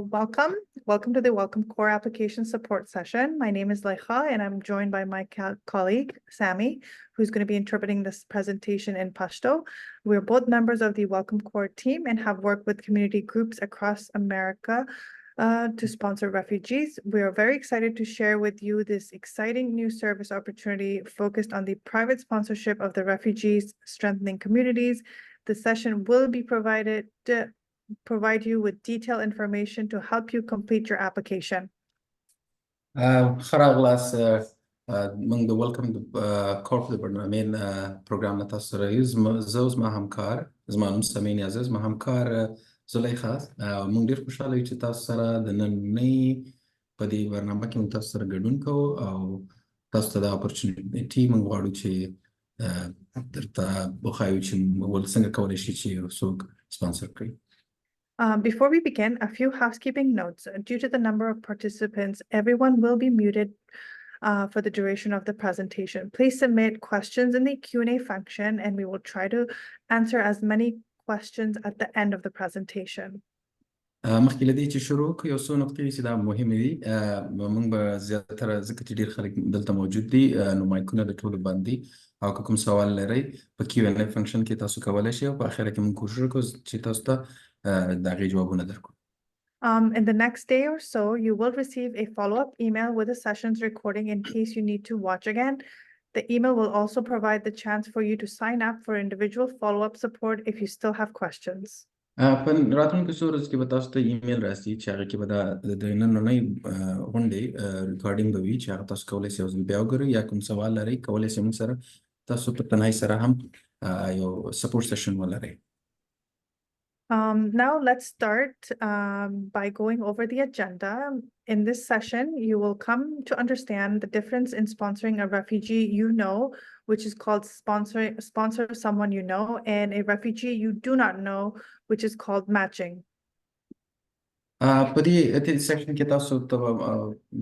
Welcome to the Welcome Corps Application Support session. My name is Laika and I'm joined by my colleague, Sammy, who's going to be interpreting this presentation in Pashto. We're both members of the Welcome Corps team and have worked with community groups across America to sponsor refugees. We are very excited to share with you this exciting new service opportunity focused on the private sponsorship of the refugees, strengthening communities. The session will be provide you with detailed information to help you complete your application. راغلاست من د welcome corps د برنامه پروګرام تاسو سره یو زما همکار زما نوم سمین عزیز ما همکار زلیخا موږ ډیر خوشاله یو چې تاسو سره د نننۍ په دې برنامه کې موږ تاسو سره ګډون کوو او تاسو ته د اپورچونټی موږ غواړو چې درته وښایو چې ول څنګه کولی شي چې څوک سپانسر کړي. Before we begin, a few housekeeping notes. Due to the number of participants, everyone will be muted for the duration of the presentation. Please submit questions in the Q&A function and we will try to answer as many questions at the end of the presentation. مخکې له دې چې شروع کړو یو څو نقطې چې دا مهمې دي موږ به زیاتره ځکه چې ډېر خلک دلته موجود دي نو مایکونه د ټولو بند دي او که کوم سوال لرئ په Q&A فنکشن کې تاسو کولی شئ او په اخره کې موږ کوشش وکړو چې تاسو ته د هغې جوابونه درکړو. In the next day or so, you will receive a follow-up email with the session's recording in case you need to watch again. The email will also provide the chance for you to sign up for individual follow-up support if you still have questions. په راتلونکو څو ورځو کې به تاسو ته ایمیل راسي چې هغه کې به د نننۍ غونډې ریکارډینګ به وي چې هغه تاسو کولی شئ بیا وګورئ یا کوم سوال لرئ کولی شئ موږ سره تاسو په تنهایی سره هم یو سپورټ سیشن ولرئ. Now let's start by going over the agenda. In this session, you will come to understand the difference in sponsoring a refugee you know, which is called sponsor someone you know, and a refugee you do not know, which is called matching. په دې سیکشن کې تاسو ته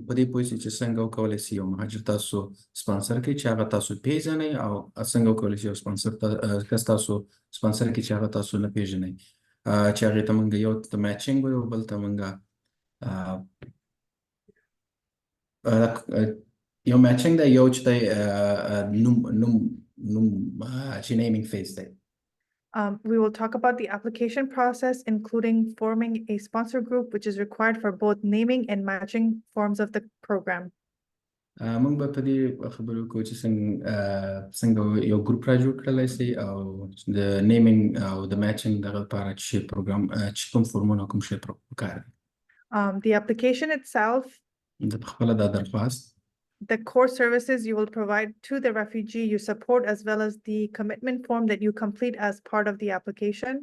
په دې پوه شئ چې څنګه وکولی شئ یو مهاجر تاسو سپانسر کړئ چې هغه تاسو پیژنئ او څنګه وکولی شئ یو کس تاسو سپانسر کړئ چې هغه تاسو نه پیژنئ چې هغې ته موږ یو ته میچینګ وایو بل ته موږ یو میچینګ دی یو چې دی نوم چې نیمینګ فیز دی. We will talk about the application process, including forming a sponsor group, which is required for both naming and matching forms of the program. موږ به په دې خبرو کوو چې څنګه یو ګروپ را جوړ کړلی شي او د نیمینګ او د میچینګ دغه لپاره چې شی پروګرام چې کوم فورمونه کوم شی پکار دي. The application itself, د خپله دا درخواست the core services you will provide to the refugee you support, as well as the commitment form that you complete as part of the application.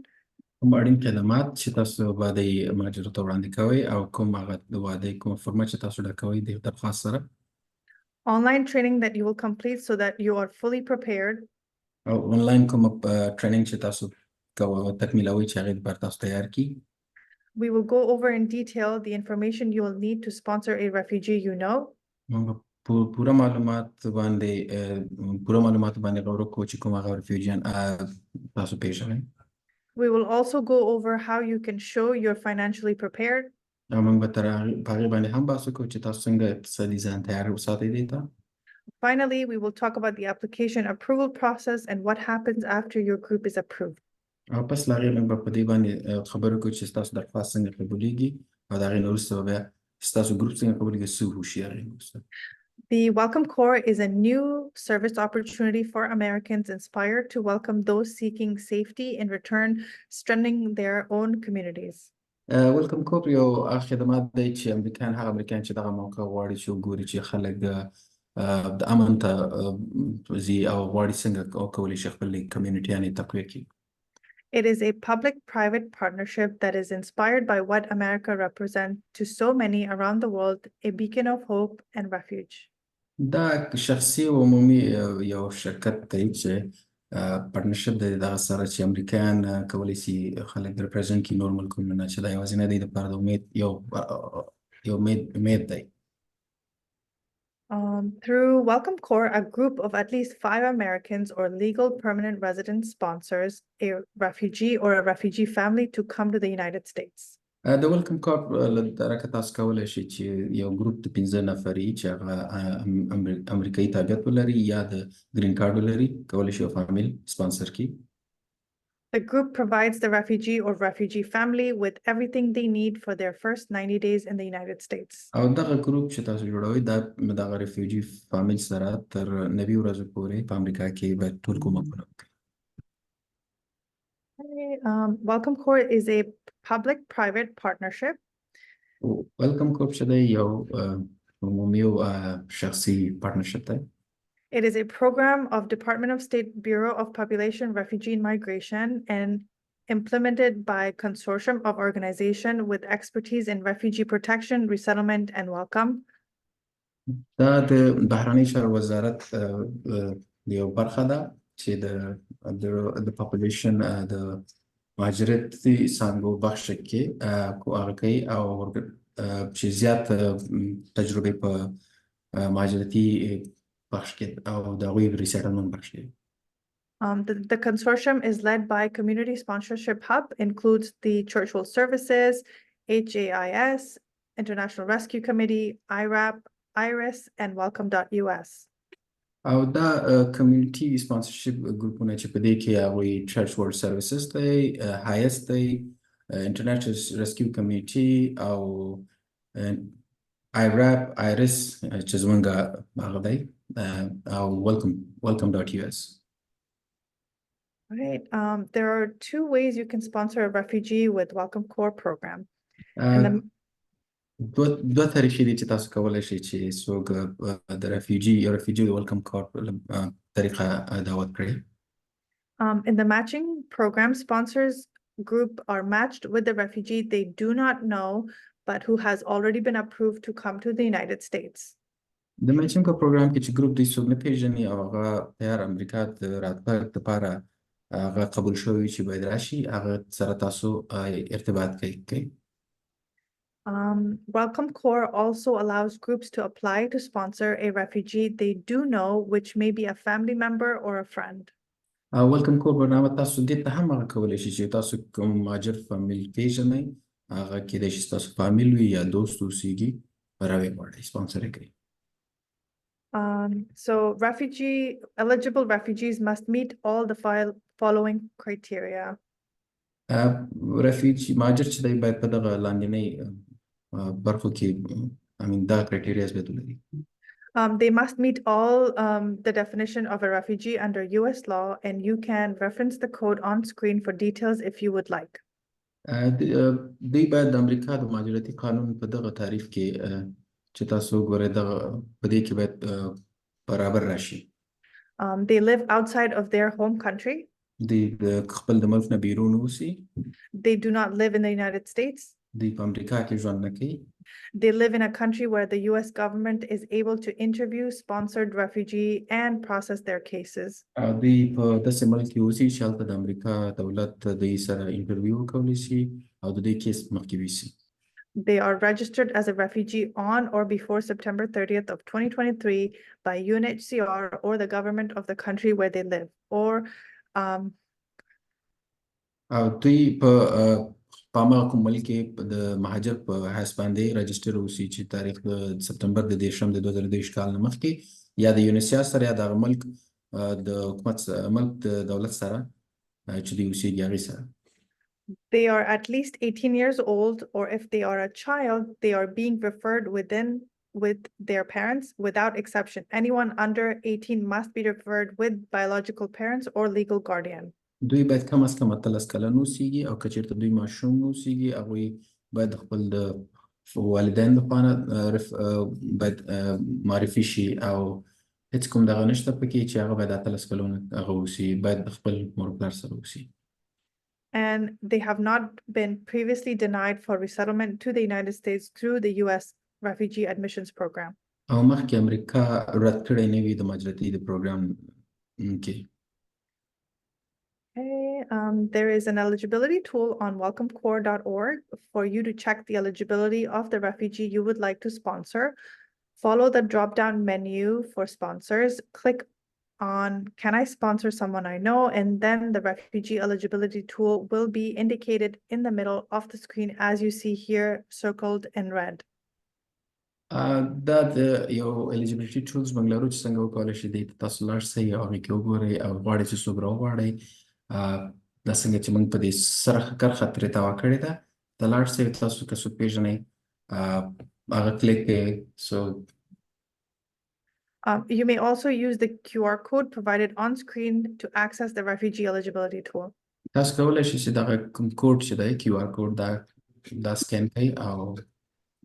کوم اړین کلمات چې تاسو به د مهاجرو ته وړاندې کوئ او کوم هغه د وعدې کومه فورمه چې تاسو ډکوئ د درخواست سره. Online training that you will complete so that you are fully prepared. او آنلاین کوم ټریننګ چې تاسو تکمیلوئ چې هغې لپاره تاسو تیار کړي. We will go over in detail the information you will need to sponsor a refugee you know. موږ پوره معلومات باندې غور وکړو چې کوم هغه ریفیوجیان تاسو پیژنئ. We will also go over how you can show you're financially prepared. او موږ به په هغې باندې هم بحث وکړو چې تاسو څنګه اقتصادي ځان تیار وساتئ دې ته. Finally, we will talk about the application approval process and what happens after your group is approved. او پس له هغې موږ به په دې باندې خبرې وکړو چې ستاسو درخواست څنګه قبولیږي او د هغې نه وروسته بیا ستاسو ګروپ څنګه قبولیږي څه وشي هغې نه وروسته. The Welcome Corps is a new service opportunity for Americans inspired to welcome those seeking safety in return, strengthening their own communities. Welcome Corps یو خدمات دی چې هغه امریکایان چې دغه موقع غواړي چې وګوري چې خلک د امن ته ځي او غواړي څنګه وکولی شي خپل کمیونټیانې تقویه کړي. It is a public-private partnership that is inspired by what America represents to so many around the world, a beacon of hope and refuge. دا شخصي او عمومي یو شرکت دی چې پارتنرشپ دی دغه سره چې امریکایان کولی شي خلک ریپرزنټ کړي نور ملکونه نه چې دا یوازې نه دی دپاره د امید دی. Through Welcome Corps, a group of at least 5 Americans or legal permanent resident sponsors a refugee or a refugee family to come to the United States. د ویلکم کارت له درکه تاسو کولی شئ چې یو ګروپ د 15 نفري چې هغه امریکایي تابعیت ولري یا د ګرین کارت ولري کولی شي یو فامیل سپانسر کړي. The group provides the refugee or refugee family with everything they need for their first 90 days in the United States. او دغه ګروپ چې تاسو جوړوئ دا دغه ریفیوجي فامیل سره تر 90 ورځو پورې په امریکا کې باید ټول کومکونه وکړي. Welcome Corps is a public-private partnership. ویلکم کورپ چې دی یو عمومي او شخصي پارتنرشپ دی. It is a program of Department of State Bureau of Population, Refugee and Migration and implemented by a consortium of organizations with expertise in refugee protection, resettlement and welcome. دا د بهرنی چارو وزارت یو برخه ده چې د پاپولیشن د مهاجرتي څانګو بخش کې هغه کوي او چې زیات تجربه په مهاجرتي بخش کې او د هغوی ریسیټلمنټ بخش کې. The consortium is led by Community Sponsorship Hub, includes the Church World Services, HAIS, International Rescue Committee, IRAP, IRIS, and Welcome.us. او دا کمیونټي سپانسرشپ ګروپونه چې په دې کې هغوی چرچ ورلډ سروسز دی، هایس دی، انټرنیشنل ریسکیو کمیټي او IRAP, IRIS چې زمونږ هغه دی او welcome.us. All right. There are two ways you can sponsor a refugee with Welcome Corps program. دوه طریقې دي چې تاسو کولی شئ چې څوک د ریفیوجي ویلکم کارت طریقه دعوت کړي. In the matching program, sponsors group are matched with the refugee they do not know, but who has already been approved to come to the United States. د میچینګ په پروګرام کې چې ګروپ دوی څوک نه پیژني او هغه تیار امریکا د راتګ لپاره هغه قبول شوی چې باید راشي هغه سره تاسو ارتباط کوي. Welcome Corps also allows groups to apply to sponsor a refugee they do know, which may be a family member or a friend. Welcome Corps برنامه تاسو دې ته هم هغه کولی شي چې تاسو کوم مهاجر فامیل پیژنئ هغه کېدای شي ستاسو فامیل وي یا دوست اوسیږي راویې غواړئ سپانسر یې کړئ. So eligible refugees must meet all the following criteria. Refugee مهاجر چې دی باید په دغه لاندنۍ برخو کې دا criteria باید ولري. They must meet all the definition of a refugee under US law, and you can reference the code on screen for details if you would like. دوی باید د امریکا د مهاجرتي قانون په دغه تعریف کې چې تاسو ګورئ دغه په دې کې باید برابر راشي. They live outside of their home country. دوی د خپل د ملک نه بیرون اوسي. They do not live in the United States. دوی په امریکا کې ژوند نه کوي. They live in a country where the US government is able to interview sponsored refugee and process their cases. دوی په داسې ملک کې اوسي چې هلته د امریکا دولت دوی سره انټرویو کولی شي او د دوی کیس مخکې ویسي. They are registered as a refugee on or before September 30th of 2023 by UNHCR or the government of the country where they live, or دوی په هغه کوم ملک کې د مهاجر په حیث باندې رجسټر اوسي چې تاریخ د سپتمبر د 2023 کال نه مخکې یا د یونیسیا سره یا د هغه ملک د حکومت ملک د دولت سره چې دوی اوسیږي هغې سره. They are at least 18 years old, or if they are a child, they are being referred with their parents without exception. Anyone under 18 must be referred with biological parents or legal guardian. دوی باید کم از کم 18 کلن اوسیږي او که چېرته دوی ماشوم اوسیږي هغوی باید خپل د والدین لخوا نه باید معرفي شي او هیڅ کوم دغه نشته پکې چې هغه باید 18 کلونه هغه اوسي باید د خپل مور پلار سره اوسي. And they have not been previously denied for resettlement to the United States through the US Refugee Admissions Program. او مخکې امریکا رد کړی نه وي د مهاجرتي د پروګرام کې. There is an eligibility tool on welcomecorps.org for you to check the eligibility of the refugee you would like to sponsor. Follow the drop-down menu for sponsors. Click on can I sponsor someone I know, and then the refugee eligibility tool will be indicated in the middle of the screen as you see here circled in red. دا د یو eligibility tools موږ لرو چې څنګه وکولای شي دې ته تاسو لاړ شئ او هغې کې وګورئ او غواړئ چې څوک راوغواړئ دا څنګه چې موږ په دې سره کرښه ترې تاوه کړې ده ته لاړ شئ تاسو که څوک پېژنئ هغه کلیک کړئ You may also use the QR code provided on screen to access the refugee eligibility tool. تاسو کولی شئ چې دغه کوم کوډ چې دی QR کوډ دا سکین کړئ او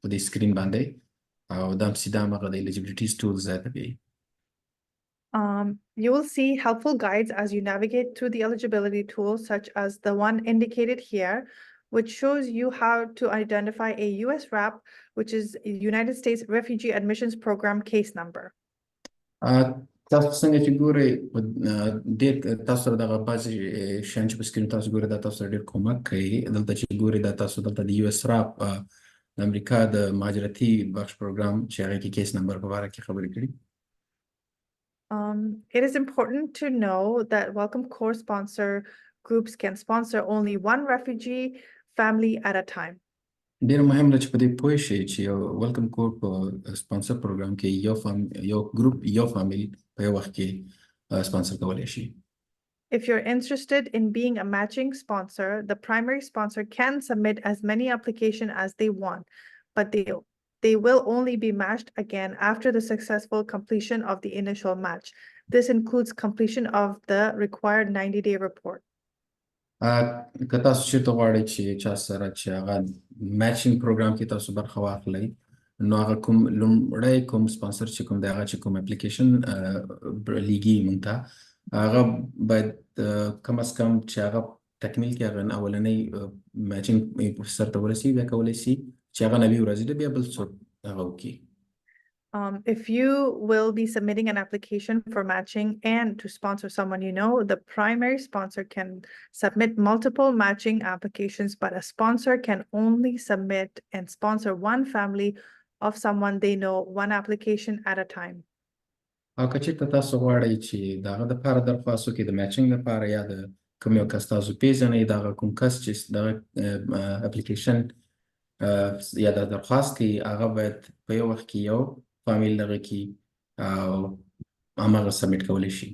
په دې سکرین باندې او دا سیده همغه د eligibilities tools ځای ته بیایي. You will see helpful guides as you navigate through the eligibility tool, such as the one indicated here, which shows you how to identify a US RAP, which is United States Refugee Admissions Program case number. تاسو څنګه چې ګورئ ډېر تاسو سره دغه بعضې شیان چې په سکرین تاسو ګورئ دا تاسو سره ډېر کومک کوي دلته چې ګورئ دا تاسو دلته د US RAP د امریکا د مهاجرتي بخش پروګرام چې هغې کې کیس نمبر په باره کې خبرې کړي. It is important to know that Welcome Corps sponsor groups can sponsor only one refugee family at a time. ډېر مهم ده چې په دې پوه شئ چې یو ویلکم کور په سپانسر پروګرام کې یو ګروپ یو فامیل په یو وخت کې سپانسر کولی شي. If you're interested in being a matching sponsor, the primary sponsor can submit as many applications as they want, but they will only be matched again after the successful completion of the initial match. This includes completion of the required 90-day report. که تاسو چېرته غواړئ چې چا سره چې هغه میچینګ پروګرام کې تاسو برخه واخلئ نو هغه کوم لومړی کوم سپانسر چې کوم دی هغه چې کوم اپلیکیشن لیږي موږ ته هغه باید کم از کم چې هغه تکمیل کړي هغه اولنی میچینګ سر ته ورسي بیا کولی شي چې هغه 90 ورځې ده بیا بل څوک هغه وکړي. If you will be submitting an application for matching and to sponsor someone you know, the primary sponsor can submit multiple matching applications, but a sponsor can only submit and sponsor one family of someone they know, one application at a time. او که چېرته تاسو غواړئ چې د هغه دپاره درخواست وکړئ د میچینګ لپاره یا د کوم یو کس تاسو پېژنئ د هغه کوم کس چې دغه اپلیکیشن یا د درخواست کوي هغه باید په یو وخت کې یو فامیل دغه کې او همغه سبمیټ کولی شي.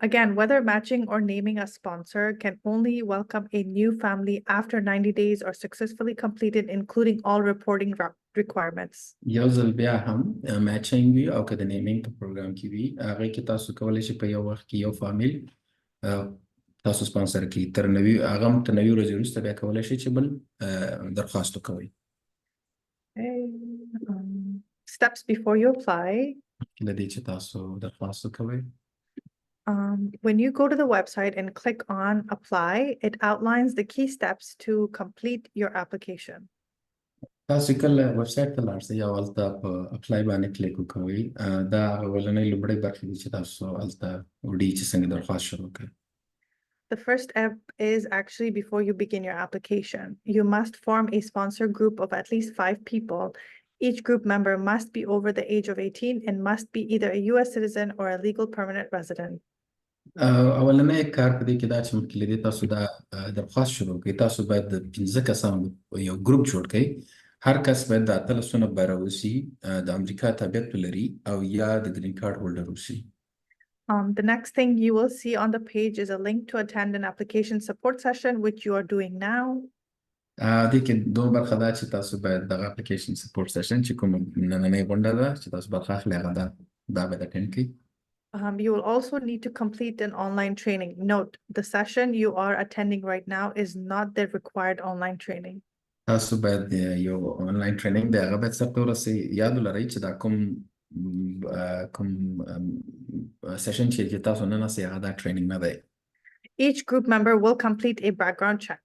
Again, whether matching or naming a sponsor can only welcome a new family after 90 days are successfully completed, including all reporting requirements. یو ځل بیا هم میچینګ وي او که د نیمینګ په پروګرام کې وي هغې کې تاسو کولی شئ په یو وخت کې یو فامیل تاسو سپانسر کړي تر 90 هغه هم تر 90 ورځې وروسته بیا کولی شئ چې بل درخواست وکوئ. Steps before you apply. د دې چې تاسو درخواست وکوئ When you go to the website and click on apply, it outlines the key steps to complete your application. تاسو کله ویب سایټ ته لاړ شئ او هلته په اپلای باندې کلیک وکوئ دا اولنۍ لومړۍ برخې دي چې تاسو هلته وړي چې څنګه درخواست شروع کړئ. The first step is actually before you begin your application. You must form a sponsor group of at least 5 people. Each group member must be over the age of 18 and must be either a US citizen or a legal permanent resident. اولنی کار په دې کې دا چې مخکې له دې تاسو دا درخواست شروع کړئ تاسو باید د 15 کسانو یو ګروپ جوړ کړئ هر کس باید د 18 بره اوسي د امریکا تابعیت ولري او یا د ګرین کارت هولډر اوسي. The next thing you will see on the page is a link to attend an application support session, which you are doing now. دې کې دوه برخه ده چې تاسو باید دغه اپلیکیشن سپورټ سیشن چې کوم نننۍ غونډه ده چې تاسو برخه اخلئ هغه دا باید اټینډ کړئ. You will also need to complete an online training. Note, the session you are attending right now is not the required online training. تاسو باید یو آنلاین ټریننګ دی هغه باید سرته ورسئ یاد ولرئ چې دا کوم سیشن چې تاسو نن اسئ هغه دا ټریننګ نه دی. Each group member will complete a background check.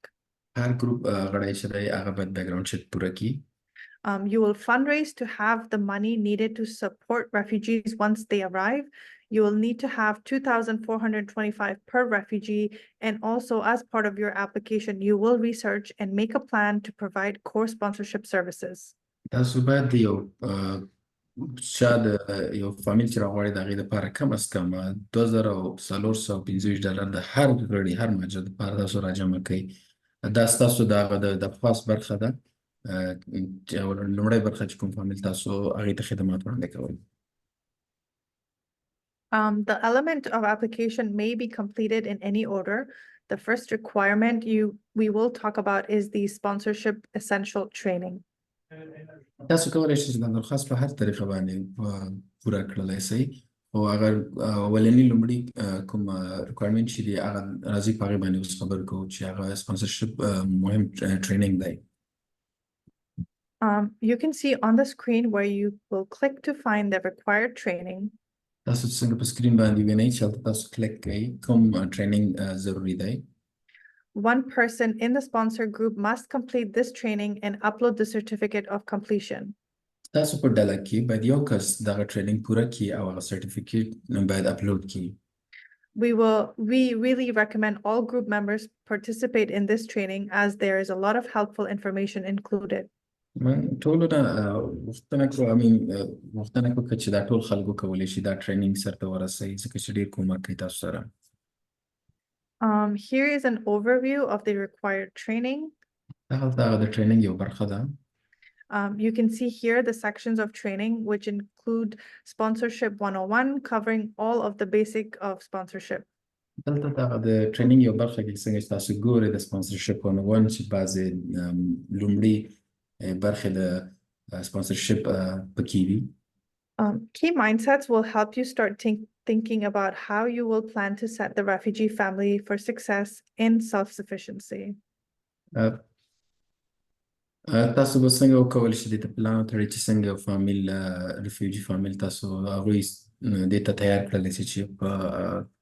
هر ګروپ غړی چې دی هغه باید بیکګراوند چیک پوره کړي. You will fundraise to have the money needed to support refugees once they arrive. You will need to have $2,425 per refugee, and also as part of your application, you will research and make a plan to provide core sponsorship services. تاسو باید یو شاید یو فامیل چې راغواړي د هغې دپاره کم از کم $2,450 د هر غړي هر مهاجر دپاره تاسو راجمع کوئ. دا ستاسو د هغه د خاص برخه ده چې لومړۍ برخه چې کوم فامیل تاسو هغې ته خدمات وړاندې کوئ. The element of application may be completed in any order. The first requirement we will talk about is the sponsorship essential training. تاسو کولی شئ چې د درخواست په هر طریقه باندې پوره کړلی شئ، خو هغه اولني لومړي کوم ریکوایرمنټ چې دی هغه راځي په هغې باندې اوس خبرې کوو چې هغه سپانسرشپ مهم ټریننګ دی. You can see on the screen where you will click to find the required training. تاسو څنګه په سکرین باندې وینئ چې هلته تاسو کلیک کوئ کوم ټریننګ ضروري دی. One person in the sponsor group must complete this training and upload the certificate of completion. تاسو په ډله کې باید یو کس دغه ټریننګ پوره کړي او هغه سرټیفیکیټ باید اپلوډ کړي. We really recommend all group members participate in this training as there is a lot of helpful information included. من ټولو نه غوښتنه کوم چې دا ټول خلکو کولی شي دا ټریننګ سرته ورسوي ځکه چې ډېر کومک کوي تاسو سره. Here is an overview of the required training. هلته هغه د ټریننګ یو برخه ده. You can see here the sections of training which include sponsorship 101 covering all of the basic of sponsorship. دلته هغه د ټریننګ یو برخه کې څنګه چې تاسو ګورئ د سپانسرشپ 101 چې بعضې لومړي برخې د سپانسرشپ پکې وي. Key mindsets will help you start thinking about how you will plan to set the refugee family for success in self-sufficiency. تاسو به څنګه وکولی شئ دې ته پلان وتړئ چې څنګه یو فامیل ریفیوجي فامیل تاسو هغوی دې ته تیار کړلی شئ چې په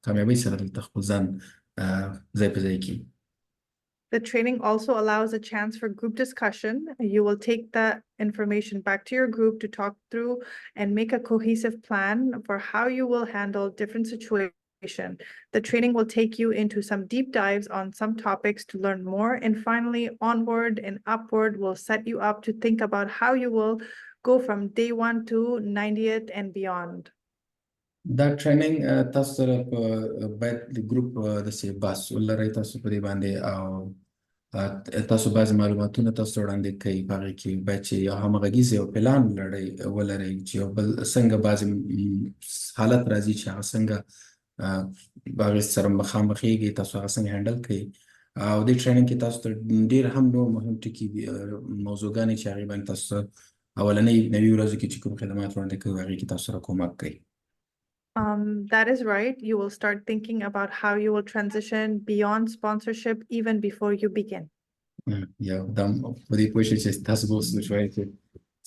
کامیابۍ سره دلته خپل ځان ځای په ځای کړي. The training also allows a chance for group discussion. You will take the information back to your group to talk through and make a cohesive plan for how you will handle different situations. The training will take you into some deep dives on some topics to learn more. And finally, onward and upward will set you up to think about how you will go from day 1 to 90th and beyond. دا ټریننګ تاسو سره باید د ګروپ داسې بحث ولرئ تاسو په دې باندې او تاسو بعضې معلوماتونه تاسو وړاندې کوي په هغې کې باید چې یو همغږیز یو پلان ولرئ چې یو بل څنګه بعضې حالت راځي چې هغه څنګه هغې سره مخامخېږي تاسو هغه څنګه هینډل کوئ او دې ټریننګ کې تاسو ته ډېر هم نور مهم ټکي موضوعګانې چې هغې باندې تاسو اولنۍ نوي ورځو کې چې کوم خدمات وړاندې کوي هغې کې تاسو سره کومک کوي. That is right. You will start thinking about how you will transition beyond sponsorship even before you begin. یا دا په دې پوه شئ چې تاسو به اوس وایئ چې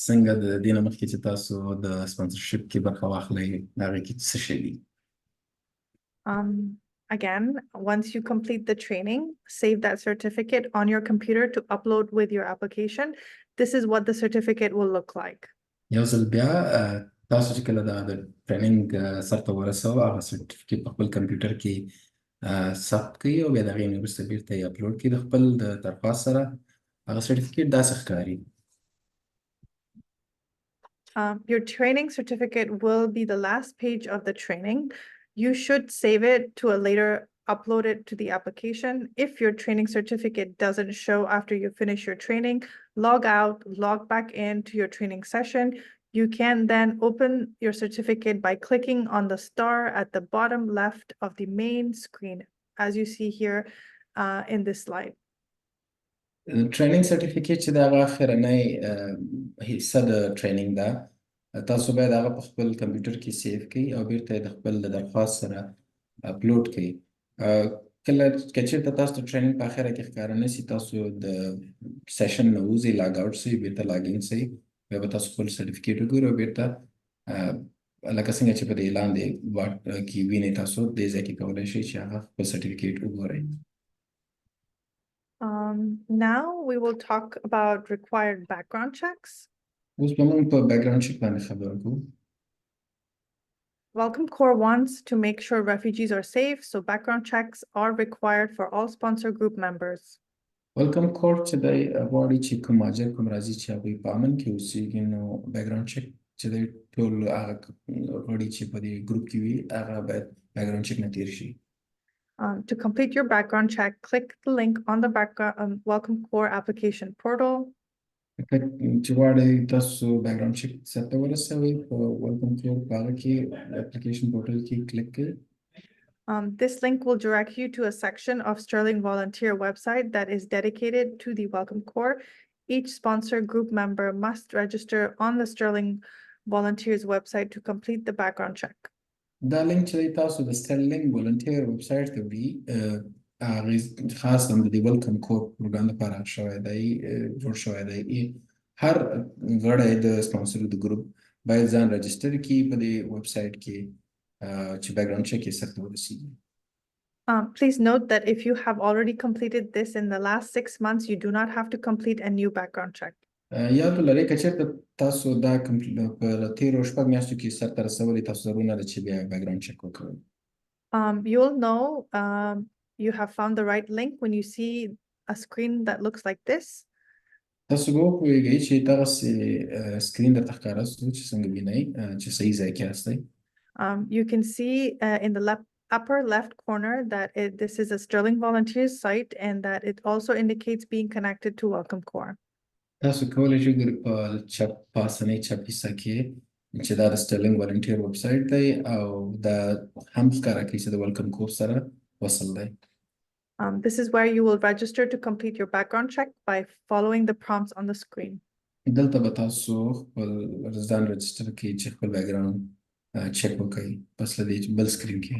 څنګه د دې نه مخکې چې تاسو د سپانسرشپ کې برخه واخلئ هغې کې څه شی دي. Again, once you complete the training, save that certificate on your computer to upload with your application. This is what the certificate will look like. یو ځل بیا تاسو چې کله د ټریننګ سرته ورسوه هغه سرټیفیکیټ په خپل کمپیوټر کې ثبت کړئ او بیا د هغې نه وروسته بېرته یې اپلوډ کړئ د خپل د درخواست سره هغه سرټیفیکیټ داسې ښکاري. Your training certificate will be the last page of the training. You should save it to a later upload it to the application. If your training certificate doesn't show after you finish your training, log out, log back into your training session. You can then open your certificate by clicking on the star at the bottom left of the main screen, as you see here in this slide. ټریننګ سرټیفیکیټ چې د هغه اخرنۍ حصه د ټریننګ ده تاسو باید هغه په خپل کمپیوټر کې سیف کړئ او بېرته یې د خپل د درخواست سره اپلوډ کړئ. کله که چېرته تاسو ته ټریننګ په اخره کې ښکاره نه شي تاسو د سیشن نه وځئ لاګ آوټ شئ بېرته لاګ ان شئ بیا به تاسو خپل سرټیفیکیټ وګورئ او بېرته لکه څنګه چې په دې لاندې کې وینئ تاسو دې ځای کې کولی شئ چې هغه خپل سرټیفیکیټ وګورئ. Now we will talk about required background checks. اوس به موږ په بیکګراوند چک باندې خبرې کوو. Welcome Corps wants to make sure refugees are safe, so background checks are required for all sponsor group members. Welcome Corps چې دی غواړي چې کوم مهاجر کوم راځي چې هغوی په امن کې اوسېږي نو بیکګراوند چک چې د ټول هغه غړي چې په دې ګروپ کې وي هغه باید background check نه تیر شي. To complete your background check, click the link on the background Welcome Corps application portal. چې غواړئ تاسو background check سرته ورسوئ په welcome Corps په هغه کې application portal کې کلیک کړئ. This link will direct you to a section of Sterling Volunteer website that is dedicated to the Welcome Corps. Each sponsor group member must register on the Sterling Volunteers website to complete the background check. دا لینک چې تاسو د سترلینګ volunteer ویبسایټ ته وړي هغه خاص هم د welcome Corps پروګرام لپاره شوی دی جوړ شوی دی. هر غړی د سپانسر د ګروپ باید ځان رجسټر کړي په دې ویبسایټ کې چې background check یې سرته ورسیږي. Please note that if you have already completed this in the last 6 months, you do not have to complete a new background check. یاد ولرئ که چېرته تاسو دا په تېرو 6 میاشتو کې سرته رسولي تاسو ضرور نه ده چې بیا background check وکړئ. You'll know you have found the right link when you see a screen that looks like this. تاسو به وپوهېږئ چې دغسې سکرین درته ښکاره شو چې څنګه وینئ چې صحیح ځای کې یاستئ. You can see in the upper left corner that this is a Sterling Volunteers site and that it also indicates being connected to Welcome Corps. تاسو کولی شئ په چپ پاسنۍ چپ حصه کې چې دا د سترلینګ volunteer ویبسایټ دی او دا هم ښکاره کوي چې د welcome Corps سره وصل دی. This is where you will register to complete your background check by following the prompts on the screen. دلته به تاسو خپل ځان رجسټر کړئ چې خپل background check وکړئ پس له دې بل سکرین کې.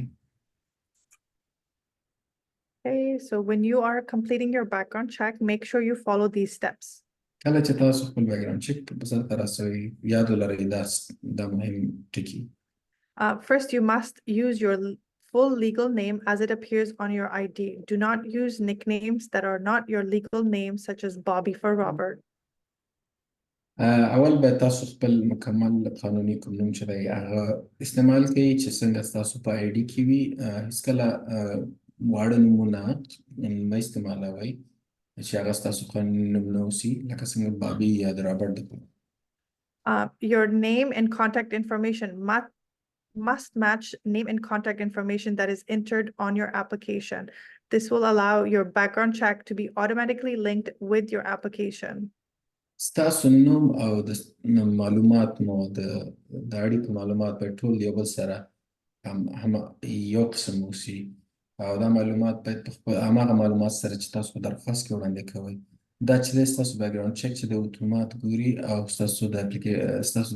Okay, so when you are completing your background check, make sure you follow these steps. کله چې تاسو خپل background check په سرته رسوئ یاد ولرئ دا مهم ټکي. First, you must use your full legal name as it appears on your ID. Do not use nicknames that are not your legal name, such as Bobby for Robert. اول به تاسو خپل مکمل قانوني کوم نوم چې دی هغه استعمال کړئ چې څنګه ستاسو په ID کې وي. هیڅکله واړه نومونه مه استعمالوئ چې هغه ستاسو قانوني نوم نه اوسي لکه څنګه بابي یا د رابرټ د پاره. Your name and contact information must match name and contact information that is entered on your application. This will allow your background check to be automatically linked with your application. ستاسو نوم او د معلومات مو د اړیکو معلومات په ټول یو بل سره هم یو قسم اوسي او دا معلومات باید په خپل هماغه معلومات سره چې تاسو په درخواست کې وړاندې کوئ دا چې دی ستاسو background check چې د اتومات ګوري او ستاسو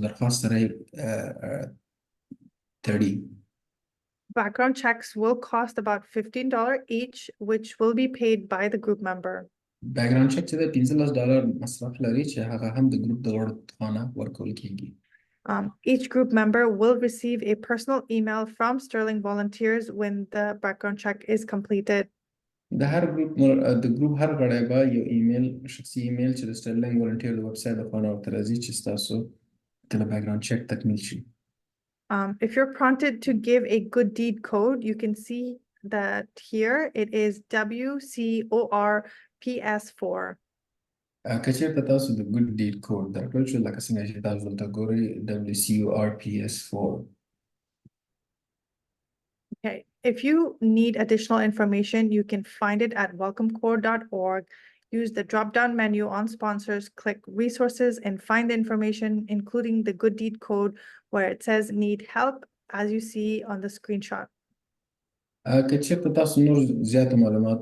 درخواست سره یې تړي. Background checks will cost about $15 each, which will be paid by the group member. background check چې دی $15 مصرف لري چې هغه هم د ګروپ د غړو خانه ورکول کېږي. Each group member will receive a personal email from Sterling Volunteers when the background check is completed. د ګروپ هر غړی به یو ایمیل شخصي ایمیل چې د سترلینګ volunteer د ویبسایټ د خانه ورته راځي چې ستاسو د background check تکمیل شي. If you're prompted to give a good deed code, you can see that here it is WCORPS4. که چېرته تاسو د good deed code درکړل شو لکه څنګه چې تاسو دلته ګورئ WCORPS4. Okay, if you need additional information, you can find it at welcomecorps.org. Use the drop-down menu on sponsors, click resources and find the information, including the good deed code where it says need help, as you see on the screenshot. که چېرته تاسو نور زیاته معلومات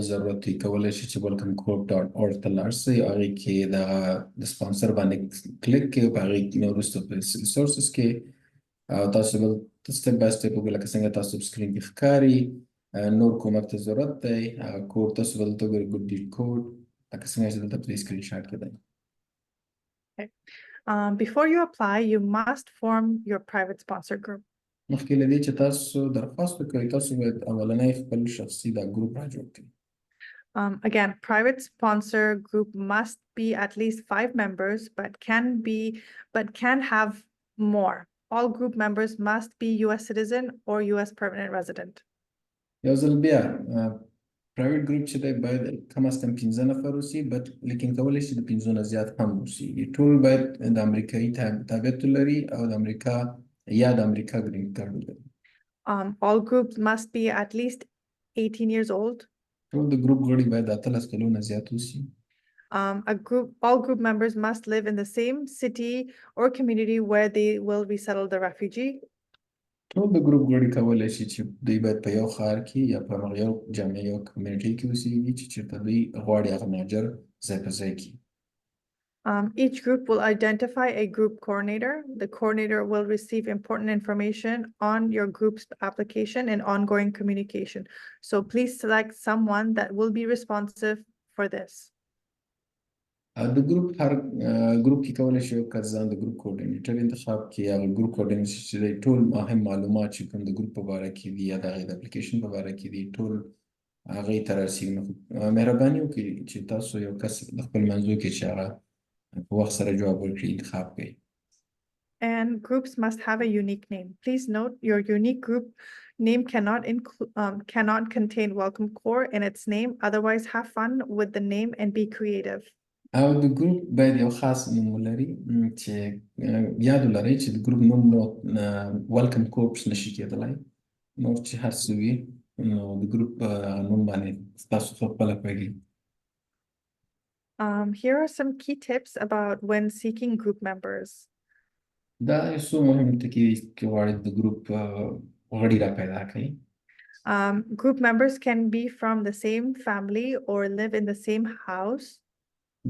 ضرورت وي کولی شئ چې welcomecorps.org ته لاړ شئ هغې کې د سپانسر باندې کلیک کړئ په هغې کې نو وروسته په resources کې او تاسو به step by step وګورئ لکه څنګه تاسو په سکرین کې ښکاري نور کومک ته ضرورت دی هغه کوډ تاسو به دلته وګورئ good deed code لکه څنګه چې دلته په دې سکرین شاټ کې دی. Before you apply, you must form your private sponsor group. مخکې له دې چې تاسو درخواست وکړئ تاسو باید اولنی خپل شخصي دا ګروپ را جوړ کړئ. Again, private sponsor group must be at least 5 members, but can have more. All group members must be US citizen or US permanent resident. یو ځل بیا پرایویټ ګروپ چې دی باید کم از کم 15 نفر اوسي بټ لیکن کولی شي د 15 نه زیات هم اوسیږي ټول باید د امریکایي تابعیت ولري او د امریکا یا د امریکا ګرین کارت ولري. All groups must be at least 18 years old. ټول د ګروپ غړي باید 18 کلونو نه زیات اوسي. All group members must live in the same city or community where they will resettle the refugee. ټول د ګروپ غړي کولی شي چې دوی باید په یو ښار کې یا په هغه یو جامع یو کمیونټي کې اوسېږي چې چېرته دوی غواړي هغه مهاجر ځای په ځای کړي. Each group will identify a group coordinator. The coordinator will receive important information on your group's application and ongoing communication. So please select someone that will be responsive for this. د ګروپ هر ګروپ کې کولی شي یو کس ځان د ګروپ کوارډینیټر انتخاب کړي. هغه ګروپ کوارډینیټر چې دی ټول مهم معلومات چې کوم د ګروپ په باره کې دي یا د هغې د اپلیکیشن په باره کې دي ټول هغې ته رارسېږي. نو مهرباني وکړئ چې تاسو یو کس د خپل منځو کې چې هغه په وخت سره جواب ورکړي انتخاب کړئ. And groups must have a unique name. Please note your unique group name cannot contain Welcome Corps in its name. Otherwise, have fun with the name and be creative. او د ګروپ باید یو خاص نوم ولري چې یاد ولرئ چې د ګروپ نوم نو ویلکم کورپس نشي کېدلی. نو چې هر څه وي نو د ګروپ نوم باندې تاسو خپله پوهېږئ. Here are some key tips about when seeking group members. دا یو څو مهم ټکي چې غواړئ د ګروپ غړي را پیدا کړئ. Group members can be from the same family or live in the same house.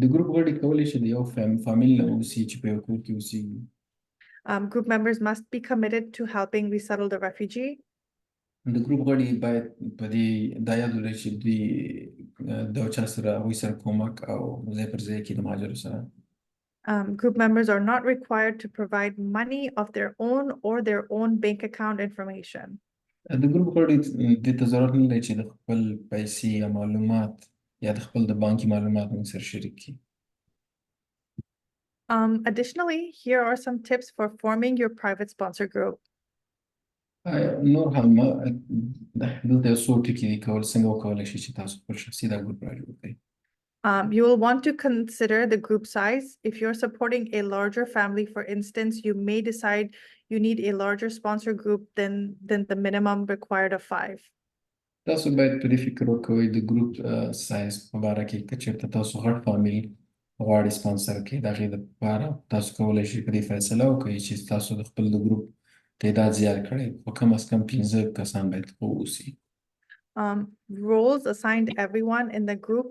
د ګروپ غړي کولی شي د یو فامیل نه اوسي چې په یو کور کې اوسېږي. Group members must be committed to helping resettle the refugee. د ګروپ غړي باید په دې دا یاد ولري چې دوی د یو چا سره هغوی سره کومک او ځای پر ځای کړي د مهاجرو سره. Group members are not required to provide money of their own or their own bank account information. د ګروپ غړي دې ته ضرورت نه لري چې د خپل پیسې یا معلومات یا د خپل د بانکي معلومات موږ سره شریک کړي. Additionally, here are some tips for forming your private sponsor group. نور هم دلته یو څو ټکي دي څنګه وکولی شي چې تاسو خپل شخصي دا ګروپ را جوړ کړئ. You will want to consider the group size. If you're supporting a larger family, for instance, you may decide you need a larger sponsor group than the minimum required of 5. تاسو باید په دې فکر وکوئ د ګروپ سایز په باره کې که چېرته تاسو غټ فامیل غواړئ سپانسر کړئ د هغې دپاره تاسو کولی شئ په دې فیصله وکړئ چې تاسو د خپل د ګروپ تعداد زیات کړئ خو کم از کم 15 کسان باید واوسي. Roles assigned everyone in the group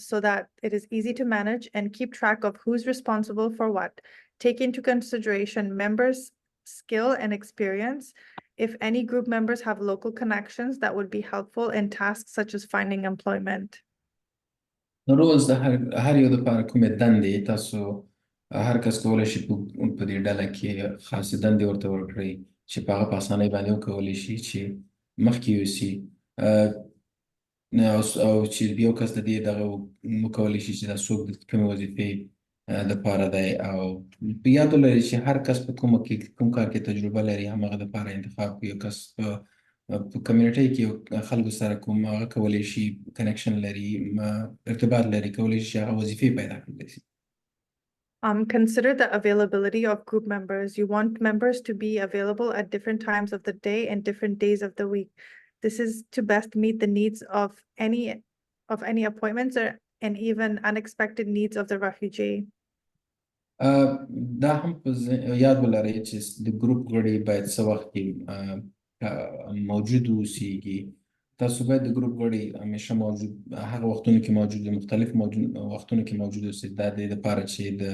so that it is easy to manage and keep track of who's responsible for what. Take into consideration members' skill and experience. If any group members have local connections, that would be helpful in tasks such as finding employment. روز د هر یو دپاره کومې دندې تاسو هر کس کولی شي په دې ډله کې خاصې دندې ورته ورکړئ چې په هغه په اسانۍ باندې وکولی شي چې مخکې یوسي او چې یو کس د دې دغه وکولی شي چې دا څوک د کومې وظیفې دپاره دی او یاد ولرئ چې هر کس په کوم کار کې تجربه لري همغه دپاره انتخاب کړي. یو کس په کمیونټۍ کې خلکو سره کوم هغه کولی شي کنیکشن لري ارتباط لري کولی شي هغه وظیفې پیدا کړلی شي. Consider the availability of group members. You want members to be available at different times of the day and different days of the week. This is to best meet the needs of any appointments and even unexpected needs of the refugee. دا هم په یاد ولرئ چې د ګروپ غړي باید څه وخت کې موجود اوسیږي. تاسو باید د ګروپ غړي همیشه موجود هغه وختونو کې موجود مختلف وختونو کې موجود اوسي. دا د دې دپاره چې د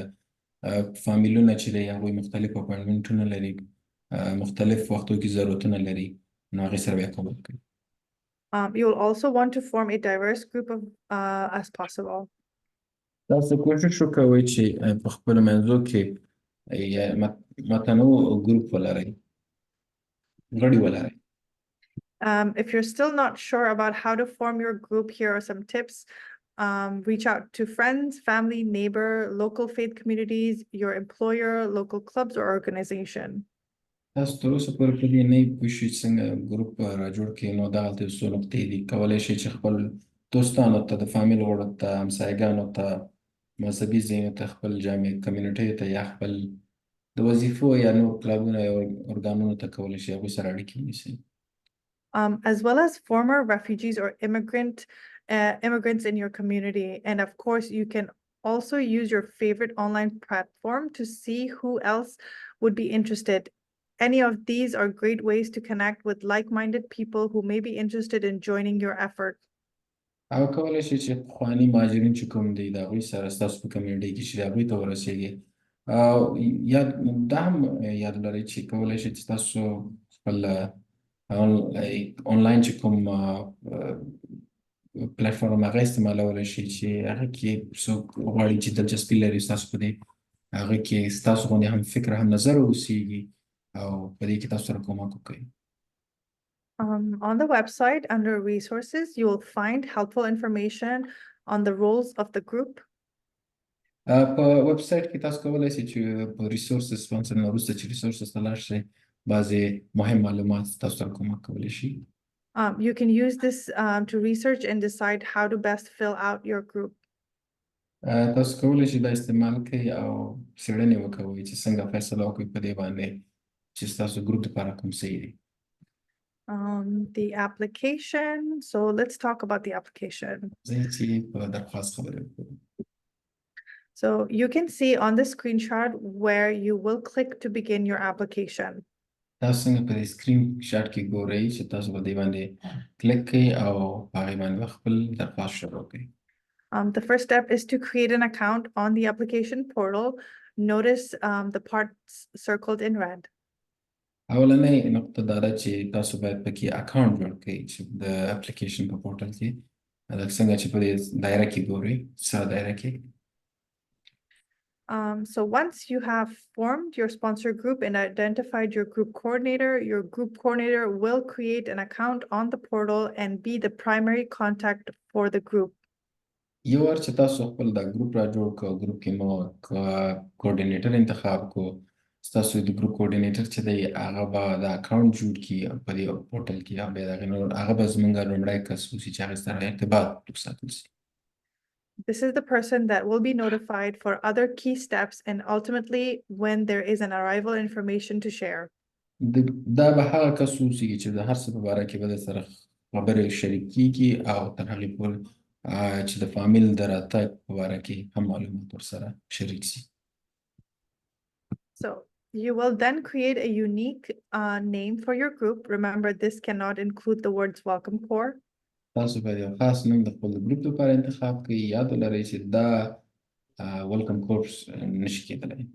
فامیلونه چې دی هغوی مختلف اپاینټمنټونه لري مختلف وختو کې ضرورتونه لري نو هغې سره بیا کومک کوي. You will also want to form a diverse group as possible. تاسو کوشش وکوئ چې په خپلو منځو کې متنوع ګروپ ولرئ غړي ولرئ. If you're still not sure about how to form your group, here are some tips. Reach out to friends, family, neighbor, local faith communities, your employer, local clubs or organization. تاسو تر اوسه پورې په دې نه پوه شئ چې څنګه ګروپ را جوړ کړئ، نو دغلته یو څو نقطې دي. کولی شئ چې خپل دوستانو ته، د فامیل غړو ته، همسایګانو ته، مذهبي ځایونو ته، خپل جامع کمیونټیو ته، یا خپل د وظیفو یا نور کلابونو یا ارګانونو ته کولی شئ هغوی سره اړیکې ونیسئ. As well as former refugees or immigrants in your community. And of course, you can also use your favorite online platform to see who else would be interested. Any of these are great ways to connect with like-minded people who may be interested in joining your effort. او کولی شئ چې پخواني مهاجرین چې کوم دي د هغوی سره ستاسو په کمیونټي کې چې د هغوی ته ورسیږي. او یا دا هم یاد لرئ چې کولی شئ چې تاسو خپل آنلاین چې کوم پلیټفارم هغه استعمالولی شئ چې هغه کې څوک غواړي چې دلچسپي لري ستاسو په دې هغه کې ستاسو غوندې هم فکر هم نظر اوسیږي او په دې کې تاسو سره کومک وکړي. On the website under resources, you will find helpful information on the roles of the group. په ویب سایټ کې تاسو کولی شئ چې په ریسورسز سپانسر نه وروسته چې ریسورسز ته لاړ شئ بعضې مهم معلومات تاسو سره کومک کولی شي. You can use this to research and decide how to best fill out your group. تاسو کولی شئ دا استعمال کړئ او څېړنې وکوئ چې څنګه فیصله وکړئ په دې باندې چې ستاسو ګروپ لپاره کوم صحیح دی. The application. So let's talk about the application. زه چې په درخواست خبرې وکړم. So you can see on the screenshot where you will click to begin your application. تاسو څنګه په دې سکرین شاټ کې ګورئ چې تاسو په دې باندې کلیک کړئ او په هغې باندې خپل درخواست شروع کړئ. The first step is to create an account on the application portal. Notice the parts circled in red. اولنۍ نقطه دا ده چې تاسو باید پکې اکاونټ جوړ کړئ چې د اپلیکیشن په پورټل کې لکه څنګه چې په دې دایره کې ګورئ سره دایره کې. So once you have formed your sponsor group and identified your group coordinator will create an account on the portal and be the primary contact for the group. یو وار چې تاسو خپل دا ګروپ را جوړ کړو ګروپ کې مو کوارډینیټر انتخاب کړو ستاسو د ګروپ کوارډینیټر چې دی هغه به دا اکاونټ جوړ کړي په دې پورټل کې او بیا د هغې نه هغه به زموږ لومړی کس اوسي چې هغې سره ارتباط وساتل شي. This is the person that will be notified for other key steps and ultimately when there is an arrival information to share. دا به هغه کس اوسي چې د هر څه په باره کې به د سره خبرې شریک کیږي او تر هغې پورې چې د فامیل د راتګ په باره کې هم معلومات ورسره شریک شي. So you will then create a unique name for your group. Remember, this cannot include the words Welcome Corps. تاسو باید یو خاص نوم د خپل ګروپ لپاره انتخاب کړئ. یاد ولرئ چې دا ویلکم کورس نشي کېدلی.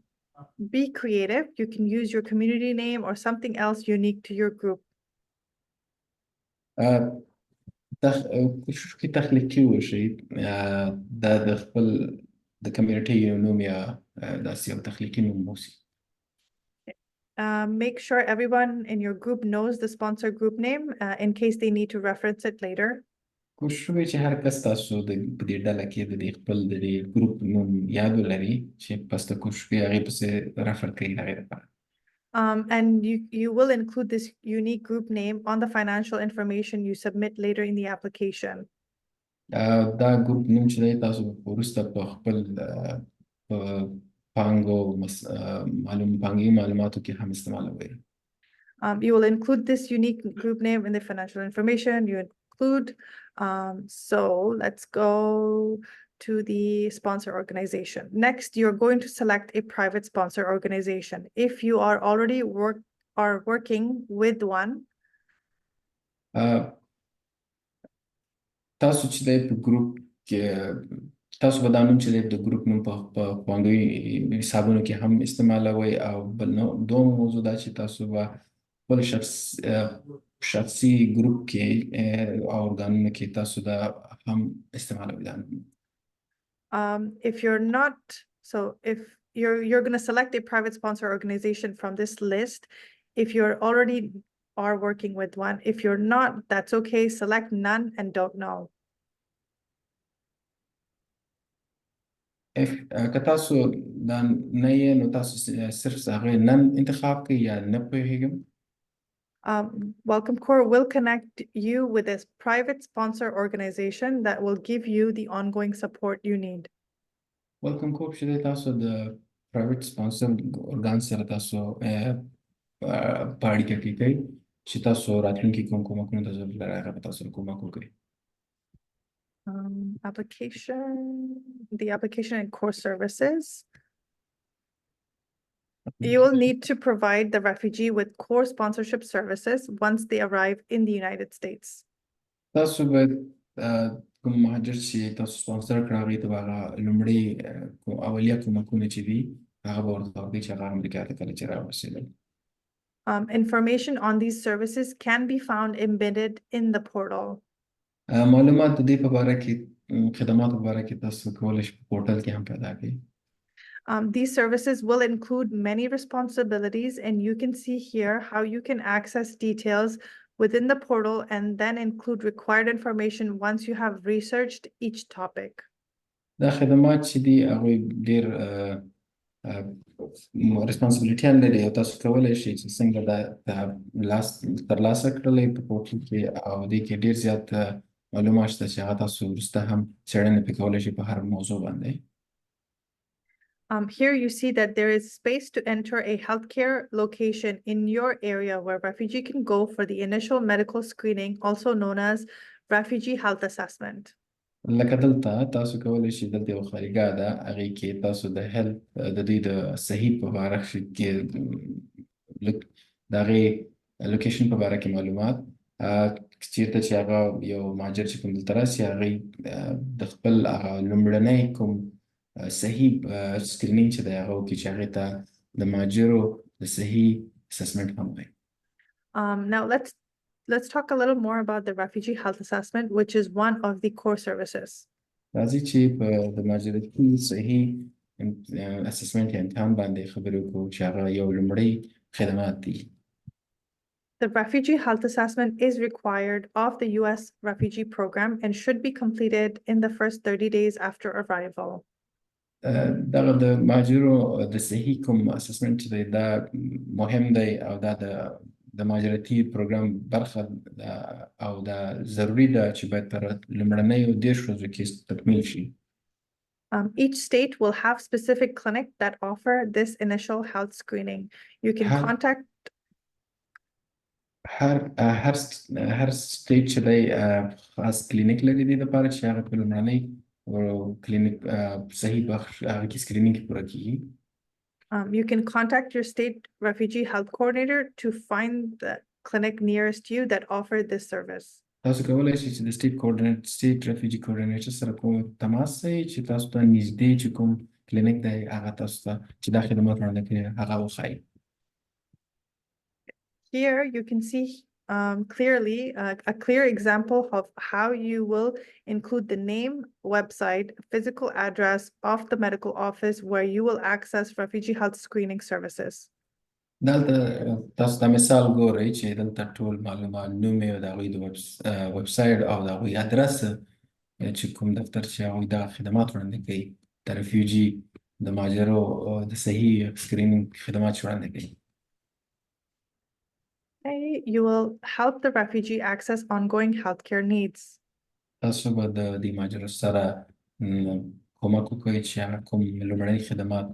Be creative. You can use your community name or something else unique to your group. کوشش کې تخلیقي اوسئ. دا د خپل د کمیونټي یو نوم یا داسې یو تخلیقي نوم اوسي. Make sure everyone in your group knows the sponsor group name in case they need to reference it later. کوشش وکړئ چې هر کس تاسو د په دې ډله کې د دې خپل د دې ګروپ نوم یاد ولري چې پس ته کوشش وکړئ هغې پسې رفر کړئ د هغې لپاره. And you will include this unique group name on the financial information you submit later in the application. دا ګروپ نوم چې دی تاسو وروسته په خپل پانګو پانګي معلوماتو کې هم استعمالوئ. You will include this unique group name in the financial information you include. So let's go to the sponsor organization. Next, you're going to select a private sponsor organization. If you are already working with one, تاسو چې دی په ګروپ کې تاسو به دا نوم چې دی د ګروپ نوم په پانګوي حسابونو کې هم استعمالوئ او بل دوم موضوع دا چې تاسو به خپل شخصي ګروپ کې او ارګانونو کې تاسو دا هم استعمالوئ. if you're not, so if you're going to select a private sponsor organization from this list. If you're already are working with one, if you're not, that's okay. Select none and don't know. که تاسو دا نه یې نو تاسو صرف د هغې نن انتخاب کوئ یا نه پوهېږم. Welcome Corps will connect you with a private sponsor organization that will give you the ongoing support you need. Welcome Corps چې دی تاسو د پرایویټ سپانسر ارګان سره تاسو په اړیکه کې کوي چې تاسو راتلونکي کوم کومکونه ته ضرورت لري هغه به تاسو کومک وکړي. The application and core services. You will need to provide the refugee with core sponsorship services once they arrive in the United States. تاسو باید کوم مهاجر چې تاسو سپانسر کړه هغې ته به هغه لومړی اولیه کومکونه چې دي هغه به ورته ورکړي چې هغه امریکا ته کله چې راورسېدل. Information on these services can be found embedded in the portal. معلومات د دې په باره کې خدماتو په باره کې تاسو کولی شئ په پورټل کې هم پیدا کړئ. These services will include many responsibilities, and you can see here how you can access details within the portal and then include required information once you have researched each topic. دا خدمات چې دي هغوی ډېر responsibilityان لري او تاسو کولی شئ چې څنګه دا ترلاسه کړلی په پورټل کې او دې کې ډېر زیات معلومات شته چې هغه تاسو وروسته هم څېړنه پرې کولی شئ په هر موضوع باندې. Here you see that there is space to enter a healthcare location in your area where refugee can go for the initial medical screening, also known as refugee health assessment. لکه دلته تاسو کولی شئ دلته یو خالیګاه ده هغې کې تاسو د هیلث د دوی د صحي په باره کې د هغې لوکیشن په باره کې معلومات چېرته چې هغه یو مهاجر چې کوم دلته راسي هغې د خپل هغه لومړنی کوم صحي سکرینینګ چې دی هغه وکړي چې هغې ته د مهاجرو د صحي اسسمنټ هم وایي. Now let's talk a little more about the refugee health assessment, which is one of the core services. راځئ چې په د مهاجرتي صحي اسسمنټ یا امتحان باندې خبرې وکړو چې هغه یو لومړی خدمات دي. The refugee health assessment is required of the U.S. refugee program and should be completed in the first 30 days after arrival. دغه د مهاجرو د صحي کوم اسسمنټ چې دی دا مهم دی او دا د مهاجرتي پروګرام برخه او دا ضروري ده چې باید تر لومړنیو 10 ورځو کې تکمیل شي. Each state will have specific clinic that offer this initial health screening. You can contact هر سټیټ چې دی خاص کلینیک لري دې لپاره چې هغه په لومړنۍ کلینیک صحي بخش هغه کې سکرینینګ پوره کیږي. You can contact your state refugee health coordinator to find the clinic nearest you that offer this service. تاسو کولی شئ چې د سټیټ refugee coordinator سره کوم تماس وکړئ چې تاسو ته نږدې چې کوم کلینیک دی هغه تاسو ته چې دا خدمات وړاندې کوي هغه وښایي. Here you can see clearly a clear example of how you will include the name, website, physical address of the medical office where you will access refugee health screening services. دلته تاسو ته مثال ګورئ چې دلته ټول معلومات نوم یې او د هغوی د ویب سایټ او د هغوی ادرس چې کوم دفتر چې هغوی دغه خدمات وړاندې کوي د ریفیوجي د مهاجرو د صحي سکرینینګ خدمات وړاندې کوي. You will help the refugee access ongoing healthcare needs. تاسو به د دې مهاجرو سره کومک وکړئ چې هغه کوم لومړني خدمات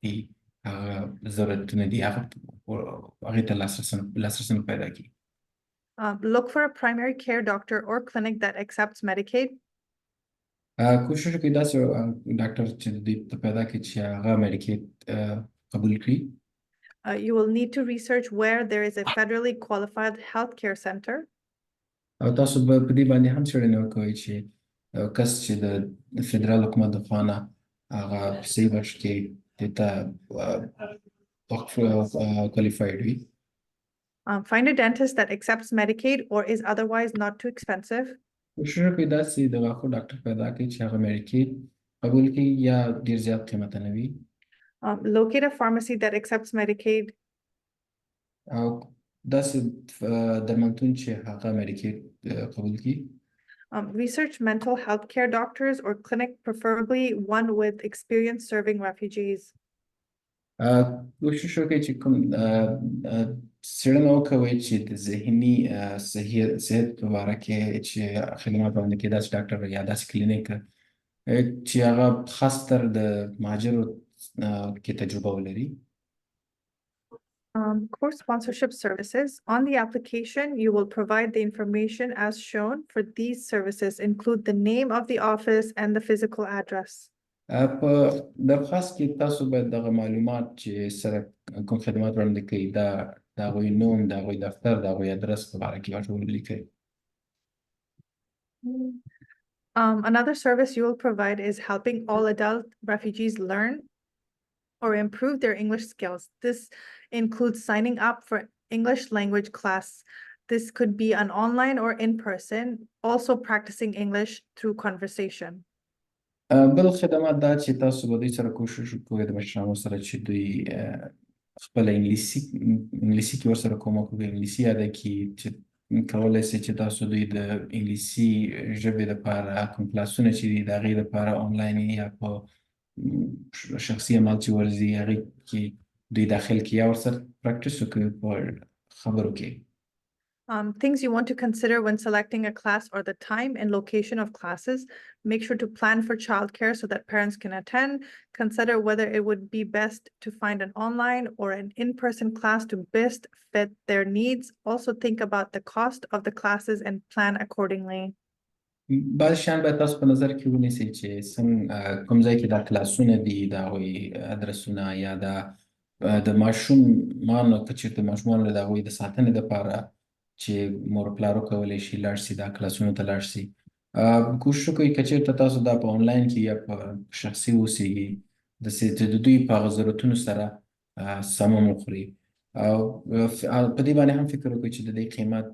دي هغه ضرورتونه دي هغې ته لاسرسی پیدا کړي. Look for a primary care doctor or clinic that accepts Medicaid. کوشش وکړئ داسې ډاکټر چې د دې ته پیدا کړي چې هغه میډیکیډ قبول کړي. You will need to research where there is a federally qualified healthcare center. او تاسو به په دې باندې هم څېړنه وکوئ چې کس چې د فدرال حکومت د خوا نه هغه صحي بخش کې دې ته qualified وي. Find a dentist that accepts Medicaid or is otherwise not too expensive. کوشش وکړئ داسې د غاښو ډاکټر پیدا کړئ چې هغه میډیکیډ قبول کړي یا ډېر زیات قیمته نه وي. Locate a pharmacy that accepts Medicaid. او داسې درملتون چې هغه میډیکیډ قبول کړي. Research mental health care doctors or clinic, preferably one with experience serving refugees. کوشش وکړئ چې کوم څېړنه وکوئ چې د ذهني صحت په باره کې چې خدمات وړاندې کوي داسې ډاکټر یا داسې کلینیک چې هغه خاص تر د مهاجرو کې تجربه ولري. Course sponsorship services. On the application, you will provide the information as shown. For these services include the name of the office and the physical address. په درخواست کې تاسو باید دغه معلومات چې سره کوم خدمات وړاندې کوي د هغوی نوم، د هغوی دفتر، د هغوی ادرس په باره کې ټول ولیکئ. Another service you will provide is helping all adult refugees learn or improve their English skills. This includes signing up for English language class. This could be an online or in person, also practicing English through conversation. بل خدمات دا چې تاسو به دوی سره کوشش وکړئ د مشرانو سره چې دوی خپله انګلیسي کې ورسره کومک وکړي، انګلیسي یاده کړي، چې کولی شئ چې تاسو دوی د انګلیسي ژبې دپاره کوم کلاسونه چې دي د هغې دپاره آنلاین یا په شخصي عمل چې ورځي هغې کې دوی داخل کړي یا ورسره پراکټس وکړي په خبرو کې. Things you want to consider when selecting a class are the time and location of classes. Make sure to plan for childcare so that parents can attend. Consider whether it would be best to find an online or an in-person class to best fit their needs. Also think about the cost of the classes and plan accordingly. بعض شیان باید تاسو په نظر کې ونیسئ چې کوم ځای کې دا کلاسونه دي، د هغوی ادرسونه یا د ماشومانو که چېرته ماشومانو د هغوی د ساتنې دپاره چې مور پلار وکولی شي لاړ شي دا کلاسونو ته لاړ شي. کوشش وکړئ که چېرته تاسو دا په آنلاین کې یا په شخصي اوسیږي داسې چې د دوی په هغه ضرورتونو سره سمون وخوري. او په دې باندې هم فکر وکړئ چې د دې قیمت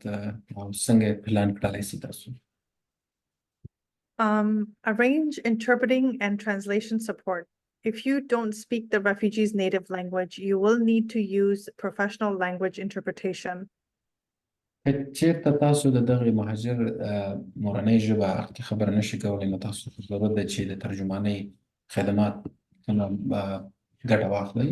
او څنګه پلان کړلی شي تاسو. Arrange interpreting and translation support. If you don't speak the refugee's native language, you will need to use professional language interpretation. که چېرته تاسو د دغې مهاجر مورنۍ ژبه کې خبره نشئ کولی نو تاسو ضرورت ده چې د ترجمانۍ خدمات ګټه واخلئ.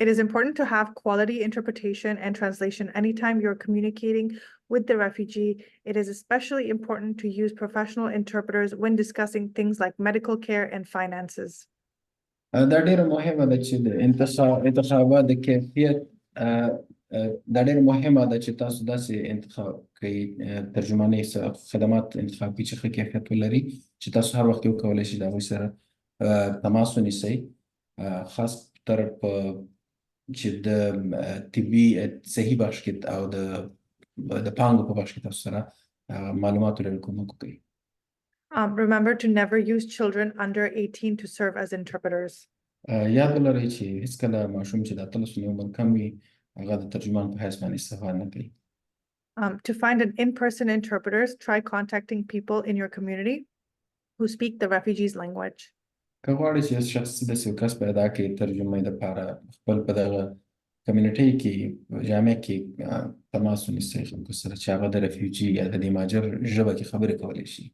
It is important to have quality interpretation and translation anytime you're communicating with the refugee. It is especially important to use professional interpreters when discussing things like medical care and finances. دا ډېره مهمه ده چې د انتخابات د کیفیت دا ډېره مهمه ده چې تاسو داسې انتخاب کړئ ترجمانۍ خدمات انتخاب کړئ چې ښه کیفیت ولري چې تاسو هر وخت وکولی شئ د هغوی سره تماس ونیسئ، خاص تر په چې د طبي صحي بخش کې او د پانګو په بخش کې تاسو سره معلوماتو لري کومک وکړئ. Remember to never use children under 18 to serve as interpreters. یاد ولرئ چې هېڅکله ماشوم چې د 18 سنې عمر کم وي هغه د ترجمان په حیث باندې استفاده نه کوي. To find an in-person interpreters, try contacting people in your community who speak the refugees' language. که غواړئ چې شخصي داسې یو کس پیدا کړئ ترجمې دپاره خپل په دغه کمیونټۍ کې جامع کې تماس ونیسئ خلکو سره چې هغه د رفیوجي یا د دې مهاجر ژبه کې خبرې کولی شي.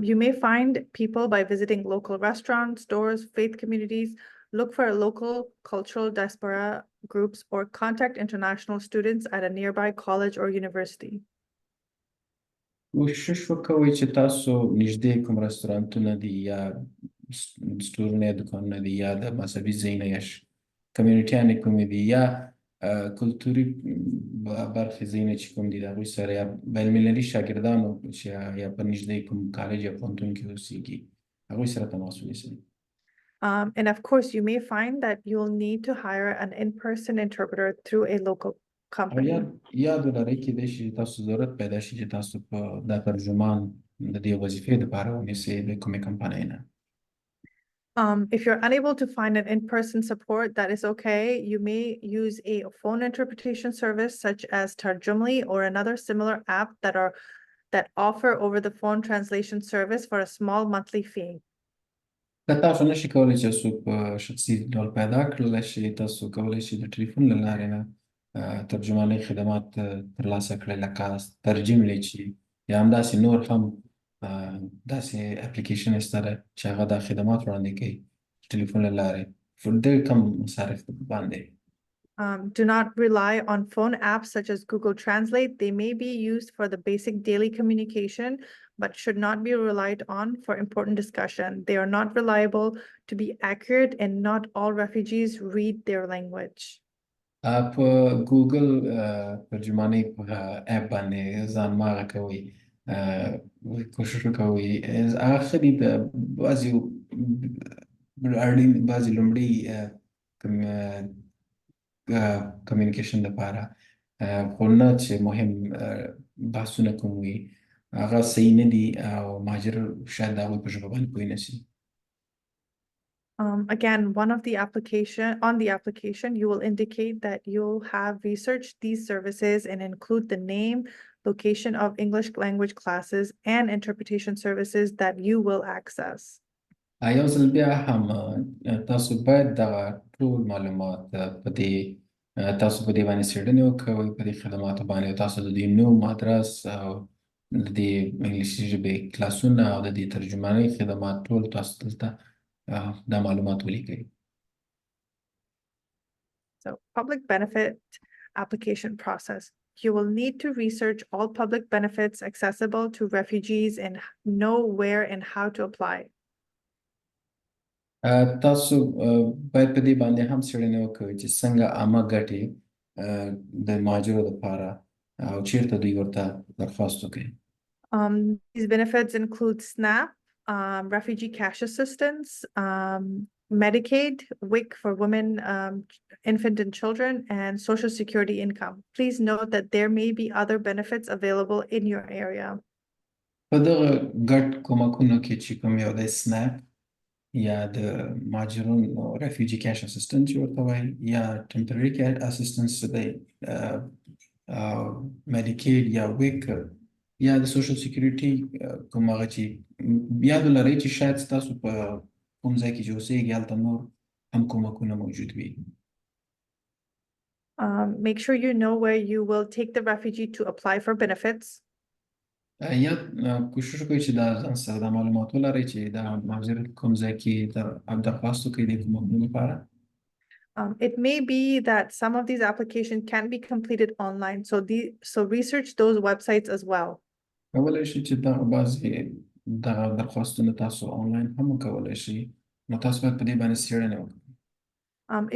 You may find people by visiting local restaurants, stores, faith communities. Look for local cultural diaspora groups or contact international students at a nearby college or university. کوشش وکوئ چې تاسو نږدې کوم رستورانتونه دي یا سټورونه یا دوکانونه دي یا د مذهبي ځایونه یا کمیونټیانې کومې دي یا کلتوري برخې ځایونه چې کوم دي د هغوی سره یا بینالمللي شاګردانو چې یا په نږدې کوم کالج یا پوهنتون کې اوسیږي هغوی سره تماس ونیسئ. And of course, you may find that you'll need to hire an in-person interpreter through a local company. یاد ولرئ کېدای شي تاسو ضرورت پیدا شي چې تاسو په دا ترجمان د دې وظیفې دپاره ونیسئ د کومې کمپنۍ نه. If you're unable to find an in-person support, that is okay. You may use a phone interpretation service such as Tarjumli or another similar app that offer over-the-phone translation service for a small monthly fee. که تاسو نشئ کولی چې څوک په شخصي ډول پیدا کړلی شي تاسو کولی شئ د ټلیفون له لارې نه ترجمانۍ خدمات ترلاسه کړئ لکه ترجملی چې یا همداسې نور هم داسې اپلیکیشن شته چې هغه دا خدمات وړاندې کوي ټلیفون له لارې ډېر کم مصارف باندې. Do not rely on phone apps such as Google Translate. They may be used for the basic daily communication, but should not be relied on for important discussion. They are not reliable to be accurate, and not all refugees read their language. په ګوګل ترجمانۍ په اپ باندې ځان ماغه کوئ کوشش وکوئ هغه ښه دي د بعضې اړین بعضې لومړي کمیونیکیشن لپاره خو نه چې مهم بحثونه کوم وي هغه صحیح نه دي او مهاجر شاید د هغوی په ژبه باندې پوه نه شي. Again, on the application, you will indicate that you have researched these services and include the name, location of English language classes and interpretation services that you will access. یو ځل بیا هم تاسو باید دغه ټول معلومات تاسو په دې باندې څېړنې وکوئ په دې خدماتو باندې او تاسو د دې نوم ادرس او د دې انګلیسي ژبې کلاسونه او د دې ترجمانۍ خدمات ټول تاسو دلته دا معلومات ولیکئ. So, public benefit application process. You will need to research all public benefits accessible to refugees and know where and how to apply. تاسو باید په دې باندې هم څېړنې وکوئ چې څنګه عامه ګټې د مهاجرو لپاره او چیرته دوی ورته درخواست وکړي. These benefits include SNAP, refugee cash assistance, Medicaid, WIC for women, infant and children, and Social Security income. Please note that there may be other benefits available in your area. په دغه ګډ کومکونو کې چې کوم یو دی سناپ یا د مهاجرونو ریفیوجي کیش اسسټنس چې ورته وایي یا ټمپرري کیش اسسټنس چې دی میډیکیډ یا ویک یا د سوشل سیکیورټي کوم هغه چې یاد ولرئ چې شاید ستاسو په کوم ځای کې چې اوسېږي هلته نور هم کومکونه موجود وي. Make sure you know where you will take the refugee to apply for benefits. یا کوشش وکړئ چې دا ځان سره دا معلومات ولرئ چې دا مهاجر کوم ځای کې درخواست وکړي د کومکونو لپاره. It may be that some of these applications can be completed online, so research those websites as well. کولی شي چې دغه بعضې دغه درخواستونه تاسو آنلاین هم وکولی شي نو تاسو باید په دې باندې څېړنې وکړئ.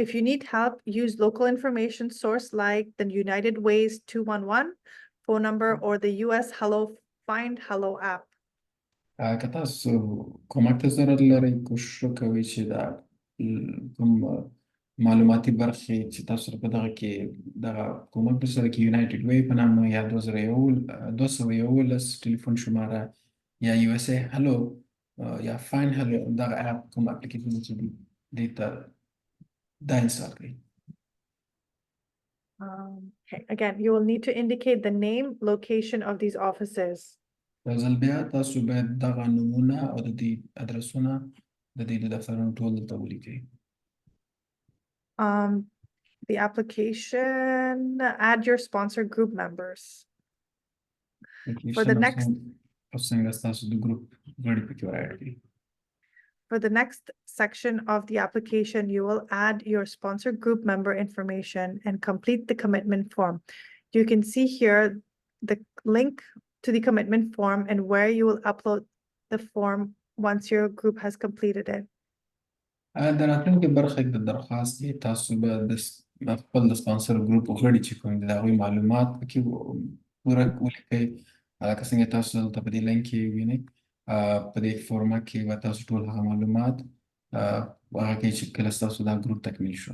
If you need help, use local information source like the United Way's 211 phone number or the US Find Hello app. که تاسو کومک ته ضرورت لرئ کوشش وکوئ چې دا کوم معلوماتي برخې چې تاسو سره په دغه کې دغه کومک درسره کې یونایټډ وی په نامه یا 211 ټلیفون شماره یا USA هلو یا فاین هلو دغه اپ کوم اپلیکیشن چې دي دې ته دا انسټال کړئ. Okay. Again, you will need to indicate the name, location of these offices. یو ځل بیا تاسو باید دغه نومونه او د دې ادرسونه د دې د دفترونو ټول دلته ولیکئ. The application, add your sponsor group members. For the next section of the application, you will add your sponsor group member information and complete the commitment form. You can see here the link to the commitment form and where you will upload the form once your group has completed it. د راتلونکي برخه کې د درخواست کې تاسو به د خپل د سپانسر ګروپ غړي چې کوم دي د هغوی معلومات پکې پوره ولیکئ لکه څنګه تاسو دلته په دې لینک کې وینئ په دې فورمه کې به تاسو ټول هغه معلومات هغه کې چې کله ستاسو دا ګروپ تکمیل شو.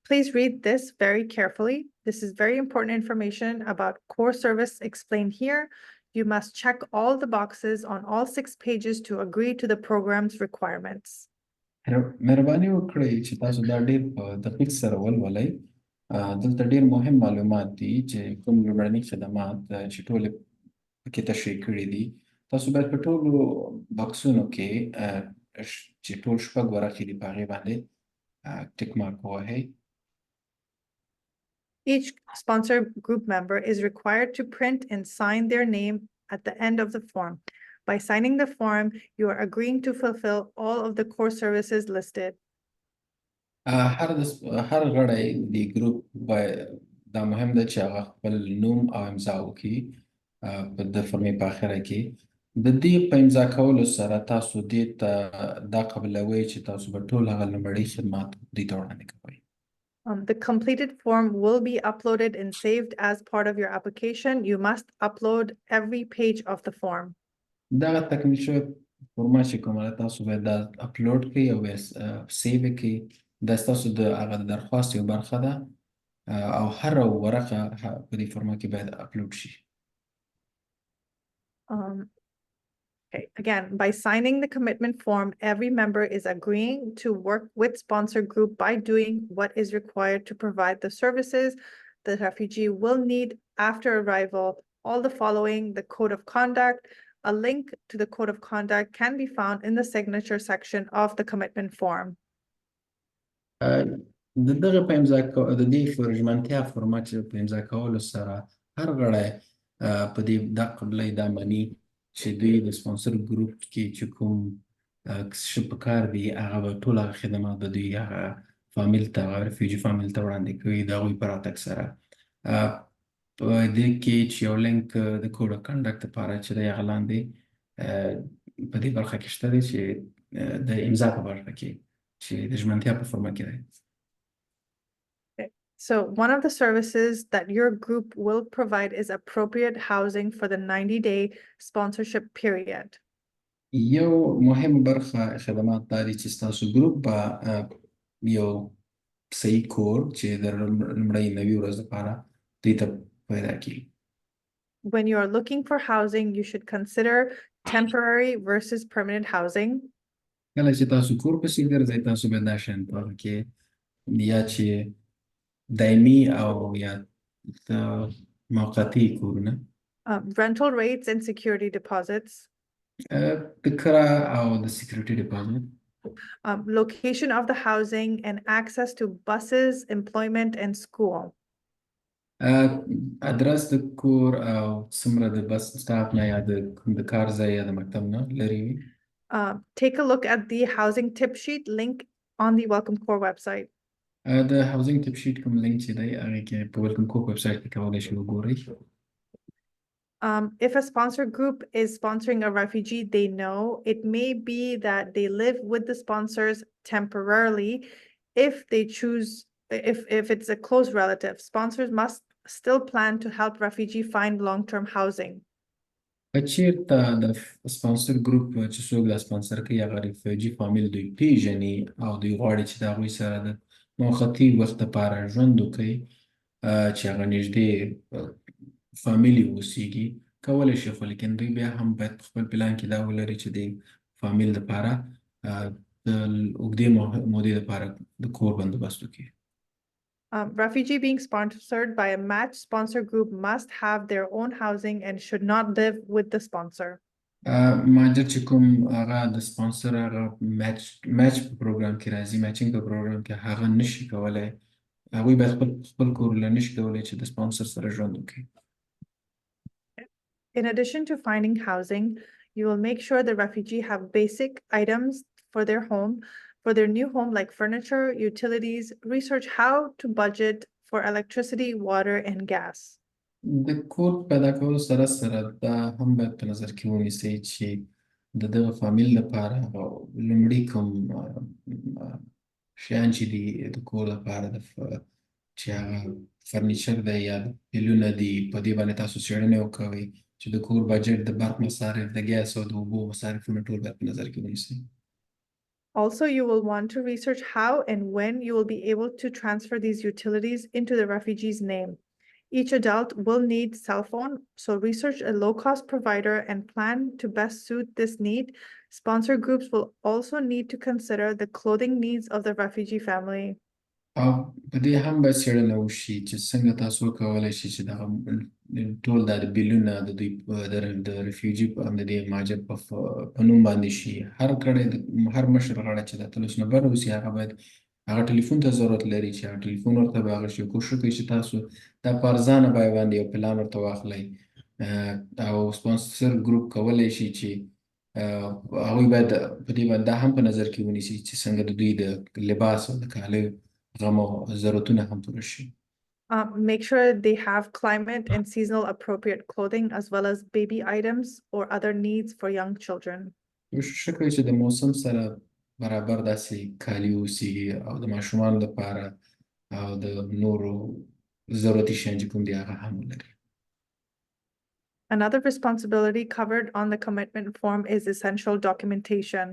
Please read this very carefully. This is very important information about core service explained here. You must check all the boxes on all 6 pages to agree to the program's requirements. مهرباني وکړئ چې تاسو دا ډېر په دقیق سره ولولئ. دلته ډېر مهم معلومات دي چې کوم لومړني خدمات چې ټول پکې تشریح کړي دي. تاسو باید په ټولو بکسونو کې چې ټول 6 ورقې دي په هغې باندې ټیک مارک ووهئ. Each sponsor group member is required to print and sign their name at the end of the form. By signing the form, you are agreeing to fulfill all of the core services listed. هر غړی د ګروپ دا مهم ده چې هغه خپل نوم او امضا وکړي په د فورمې په اخره کې د دې په امضا کولو سره تاسو دې ته دا قبلوئ چې تاسو به ټول هغه لومړني خدمات دوی ته وړاندې کوئ. The completed form will be uploaded and saved as part of your application. You must upload every page of the form. دغه تکمیل شوی فورمه چې کومه ده تاسو باید دا اپلوډ کړئ او سیو یې کړئ. دا ستاسو د هغه د درخواست یوه برخه ده او هره ورقه په دې فورمه کې باید اپلوډ شي. Okay, again, by signing the commitment form, every member is agreeing to work with sponsor group by doing what is required to provide the services the refugee will need after arrival. All the following: the code of conduct. A link to the code of conduct can be found in the signature section of the commitment form. د دغه په امضا د دې ژمنتیا فورمه چې په امضا کولو سره هر غړی په دې دا قبلوي دا مني چې دوی د سپانسر ګروپ کې چې کوم څه په کار دي هغه به ټول هغه خدمات به دوی هغه فامیل ته هغه ریفیوجي فامیل ته وړاندې کوي د هغوی په راتګ سره. په دې کې چې یو لینک د کوډ اف کنډکټ لپاره چې دی هغه لاندې په دې برخه کې شته دی چې د امضا په برخه کې چې د ژمنتیا په فورمه کې دی. So one of the services that your group will provide is appropriate housing for the 90-day sponsorship period. یو مهم برخه خدمات دا دي چې ستاسو ګروپ به یو صحیح کور چې د لومړۍ 90 ورځو لپاره دوی ته پیدا کړي. When you are looking for housing, you should consider temporary versus permanent housing. کله چې تاسو کور پسې ګرځئ تاسو باید دا شیان په هغه کې یا چې دایمي او یا موقتي کورونه Rental rates and security deposits. د کرا او د سکیورټي ډیپازیټ. Location of the housing and access to buses, employment, and school. ادرس د کور او څومره د بس سټاپ نه یا د کار ځای یا د مکتب نه لري وي. Take a look at the housing tip sheet link on the Welcome Corps website. د هاوزینګ ټپ شیټ کوم لینک چې دی هغې کې په ویلکم کور ویب سایټ کې کولی شئ وګورئ. If a sponsor group is sponsoring a refugee, they know it may be that they live with the sponsors temporarily. If they choose, if it's a close relative, sponsors must still plan to help refugee find long-term housing. که چېرته د سپانسر ګروپ چې څوک دا سپانسر کوي هغه ریفیوجي فامیل دوی پیژني او دوی غواړي چې د هغوی سره د موقتي وخت لپاره ژوند وکړي چې هغه نږدې فامیل یې اوسیږي کولی شي خو لیکن دوی بیا هم باید په خپل پلان کې دا ولري چې د فامیل لپاره د اوږدې مودې لپاره د کور بندوبست وکړي. Refugee being sponsored by a match sponsor group must have their own housing and should not live with the sponsor. مهاجر چې کوم هغه د سپانسر هغه میچ په پروګرام کې راځي میچینګ په پروګرام کې هغه نشي کولی هغوی باید خپل کور له نشي کولی چې د سپانسر سره ژوند وکړي. In addition to finding housing, you will make sure the refugee have basic items for their home, for their new home, like furniture, utilities. Research how to budget for electricity, water, and gas. د کور پیدا کولو سره سره دا هم باید په نظر کې ونیسئ چې د دغه فامیل لپاره لومړي کوم شیان چې دي د کور لپاره چې هغه فرنیچر دی یا بیلونه دي په دې باندې تاسو څېړنې وکوئ چې د کور بجټ د برق مصارف د ګیس او د اوبو مصارفونه ټول باید په نظر کې ونیسئ. Also, you will want to research how and when you will be able to transfer these utilities into the refugee's name. Each adult will need cell phone, so research a low-cost provider and plan to best suit this need. Sponsor groups will also need to consider the clothing needs of the refugee family. په دې هم باید څېړنه وشي چې څنګه تاسو وکولی شئ چې دغه ټول دا د بیلونه د دوی د ریفیوجي د دې مهاجر په نوم باندې شي. هر غړی هر مشر غړی چې د اتلس نمبر اوسي هغه باید هغه ټلیفون ته ضرورت لري چې هغه ټلیفون ورته به هغه شي کوشش وکړي چې تاسو دا په ارزانه بیه باندې یو پلان ورته واخلئ او سپانسر ګروپ کولی شي چې هغوی باید په دې باندې دا هم په نظر کې ونیسي چې څنګه د دوی د لباس او د کالیو غم او ضرورتونه هم پوره شي. Make sure they have climate and seasonal appropriate clothing as well as baby items or other needs for young children. کوشش وکړئ چې د موسم سره برابر داسې کالي اوسي او د ماشومانو لپاره او د نورو ضرورتي شیان چې کوم دي هغه هم ولري. Another responsibility covered on the commitment form is essential documentation.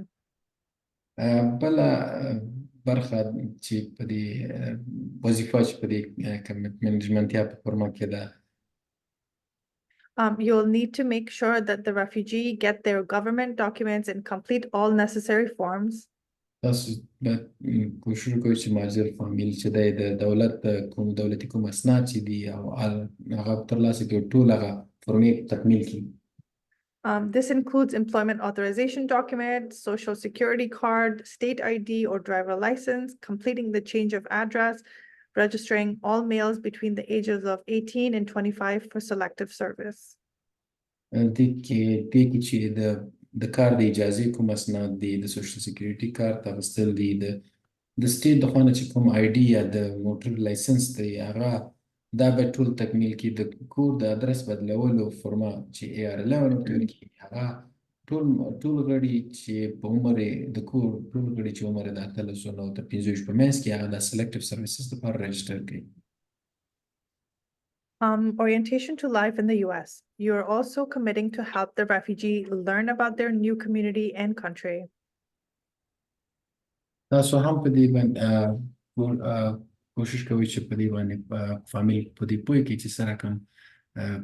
بله برخه چې په دې وظیفه چې په دې کمیټمنټ ژمنتیا په فورمه کې ده You'll need to make sure that the refugee get their government documents and complete all necessary forms. تاسو باید کوشش وکړئ چې مهاجر فامیل چې دی د دولت کوم دولتي کوم اسناد چې دي او هغه ترلاسه کړي ټول هغه فورمې تکمیل کړي. This includes employment authorization document, social security card, state ID or driver license, completing the change of address, registering all males between the ages of 18 and 25 for selective service. دې کې چې د کار د اجازې کوم اسناد دي د سوشل سیکیورټي کارت اخیستل دي د سټیټ د خوا نه چې کوم آی ډي یا د موټر لایسنس دی هغه دا به ټول تکمیل کړي. د کور د ادرس بدلولو فورمه چې AR11 ورته ویل کېږي هغه ټول غړي چې په عمر د کور ټول غړي چې عمر د 18 نه تر 25 په منځ کې هغه د سلیکټیو سروسز لپاره رجسټر کړي. Orientation to life in the US. You are also committing to help the refugee learn about their new community and country. تاسو هم په دې باندې کوشش کوئ چې په دې باندې فامیل په دې پوه کړي چې سره کوم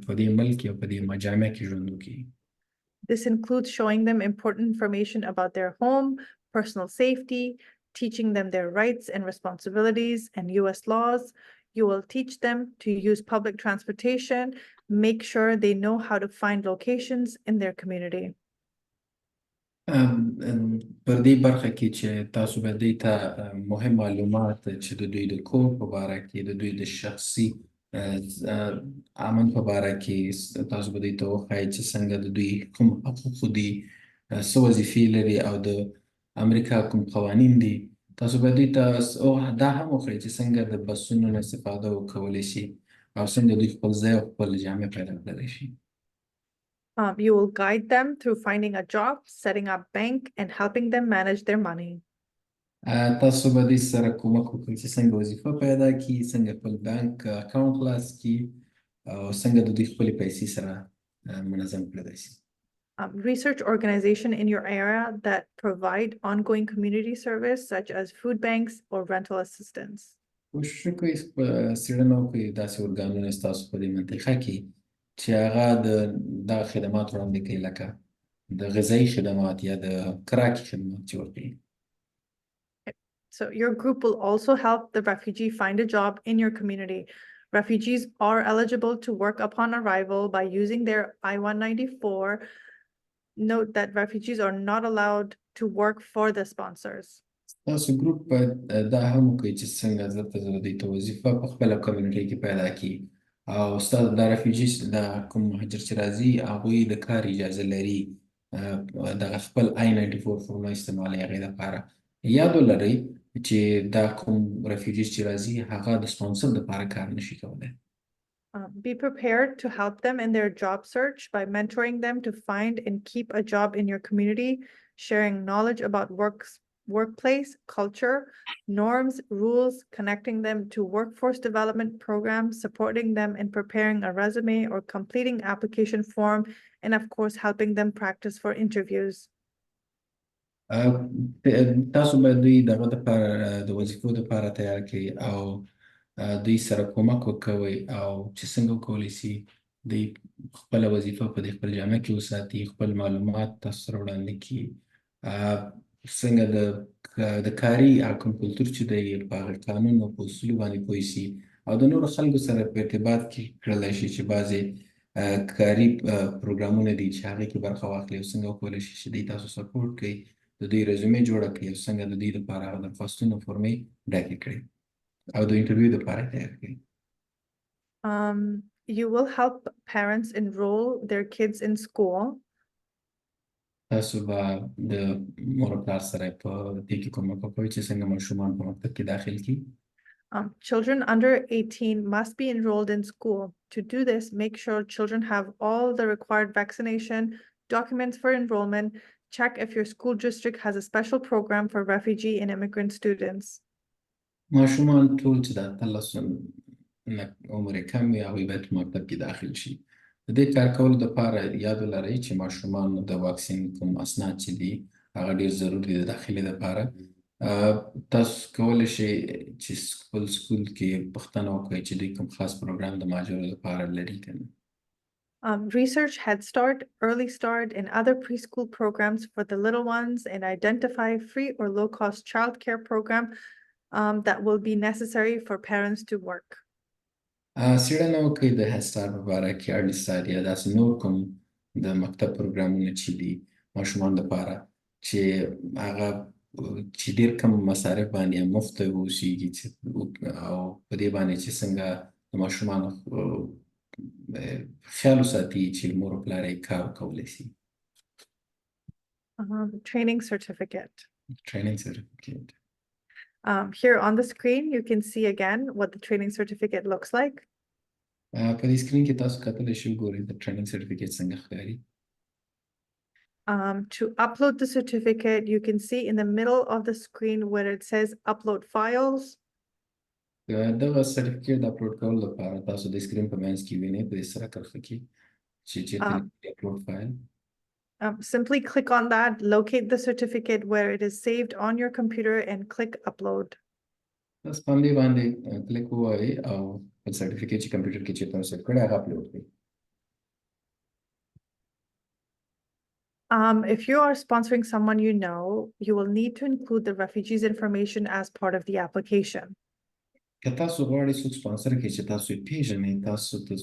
په دې ملک او په دې مجامع کې ژوند وکړي. This includes showing them important information about their home, personal safety, teaching them their rights and responsibilities and US laws. You will teach them to use public transportation, make sure they know how to find locations in their community. پر دې برخه کې چې تاسو به دوی ته مهم معلومات چې د دوی د کور په باره کې د دوی د شخصي امن په باره کې تاسو به دوی ته وښایئ چې څنګه د دوی کوم حقوق دي څه وظیفې لري او د امریکا کوم قوانین دي. تاسو به دوی ته دا هم وښایئ چې څنګه د بسونو نه استفاده وکولی شي او څنګه دوی خپل ځای او خپل جامع پیدا کړلی شي. You will guide them through finding a job, setting up bank, and helping them manage their money. تاسو به دوی سره کومک وکړئ چې څنګه وظیفه پیدا کړي، څنګه خپل بانک اکاونټ خلاص کړي او څنګه د دوی خپلې پیسې سره منظم کړلی شي. Research organization in your area that provide ongoing community service such as food banks or rental assistance. کوشش وکړئ څېړنه وکړئ داسې ارګانونه ستاسو په دې منطقه کې چې هغه دغه خدمات وړاندې کوي لکه د غذایي خدمات یا د کراکي خدمات چې ورکوي. So your group will also help the refugee find a job in your community. Refugees are eligible to work upon arrival by using their I-194. Note that refugees are not allowed to work for the sponsors. تاسو ګروپ باید دا هم وکړئ چې څنګه دلته دوی ته وظیفه په خپله کمیونټۍ کې پیدا کړي او ستاسو دا رفیوجیز دا کوم مهاجر چې راځي هغوی د کار اجازه لري دغه خپل I-94 فورمه استعمالوي هغې دپاره. یاد ولرئ چې دا کوم رفیوجیز چې راځي هغه د سپانسر دپاره کار نشي کولی. Be prepared to help them in their job search by mentoring them to find and keep a job in your community, sharing knowledge about workplace, culture, norms, rules, connecting them to workforce development programs, supporting them in preparing a resume or completing application form, and of course, helping them practice for interviews. تاسو باید دوی دغه دپاره د وظیفو دپاره تیار کړئ او دوی سره کومک وکوئ او چې څنګه وکولی شي دوی خپله وظیفه په دې خپل جامع کې وساتي، خپل معلومات تاسو سره وړاندې کړي، څنګه د کاري کوم کلتور چې دی په هغه قانون او په اصولو باندې پوه شي او د نورو خلکو سره په ارتباط کې کړلی شي چې بعضې کاري پروګرامونه دي چې هغې کې برخه واخلي او څنګه وکولی شي چې دوی تاسو سپورټ کوي د د دوی رزومې جوړه کړي او څنګه د دوی دپاره هغه درخواستونه فورمې ډکې کړي او د انټرویو دپاره تیار کړي. You will help parents enroll their kids in school. تاسو به د مور او پلار سره په دې کې کومک وکوئ چې څنګه ماشومان په مکتب کې داخل کړي. Children under 18 must be enrolled in school. To do this, make sure children have all the required vaccination, documents for enrollment, check if your school district has a special program for refugee and immigrant students. ماشومان ټول چې د 18 نه عمر یې کم وي هغوی باید په مکتب کې داخل شي. د دې کار کولو دپاره یاد ولرئ چې ماشومان د واکسین کوم اسناد چې دي هغه ډېر ضرور دي د داخلي دپاره. تاسو کولی شئ چې خپل سکول کې پوښتنه وکړئ چې دوی کوم خاص پروګرام د مهاجرو لپاره لري که نه. Research Head Start, Early Start, and other preschool programs for the little ones, and identify free or low-cost childcare program that will be necessary for parents to work. څېړنه وکړئ د هیډ سټارټ په باره کې ارلی سټارټ یا داسې نور کوم د مکتب پروګرامونه چې دي ماشومان دپاره چې هغه چې ډېر کم مصارف باندې یا مفته واوسېږي او په دې باندې چې څنګه د ماشومانو خیال وساتي چې مور او پلار یې کار وکولی شي. Training certificate. Training certificate. Here on the screen, you can see again what the training certificate looks like. په دې سکرین کې تاسو کتلی شئ ګورئ د training certificate څنګه ښکاري. To upload the certificate, you can see in the middle of the screen where it says upload files. دغه سرټیفیکیټ د اپلوډ کولو لپاره تاسو د سکرین په منځ کې وینئ په دې سره کرښه کې چې چیرته اپلوډ فایل. Simply click on that, locate the certificate where it is saved on your computer and click upload. بس په همدې باندې کلیک ووهئ او خپل سرټیفیکیټ چې کمپیوټر کې چیرته مو سیف کړی هغه اپلوډ کړئ. If you are sponsoring someone you know, you will need to include the refugees information as part of the application. که تاسو غواړئ څوک سپانسر کړئ چې تاسو یې پېژنئ تاسو ته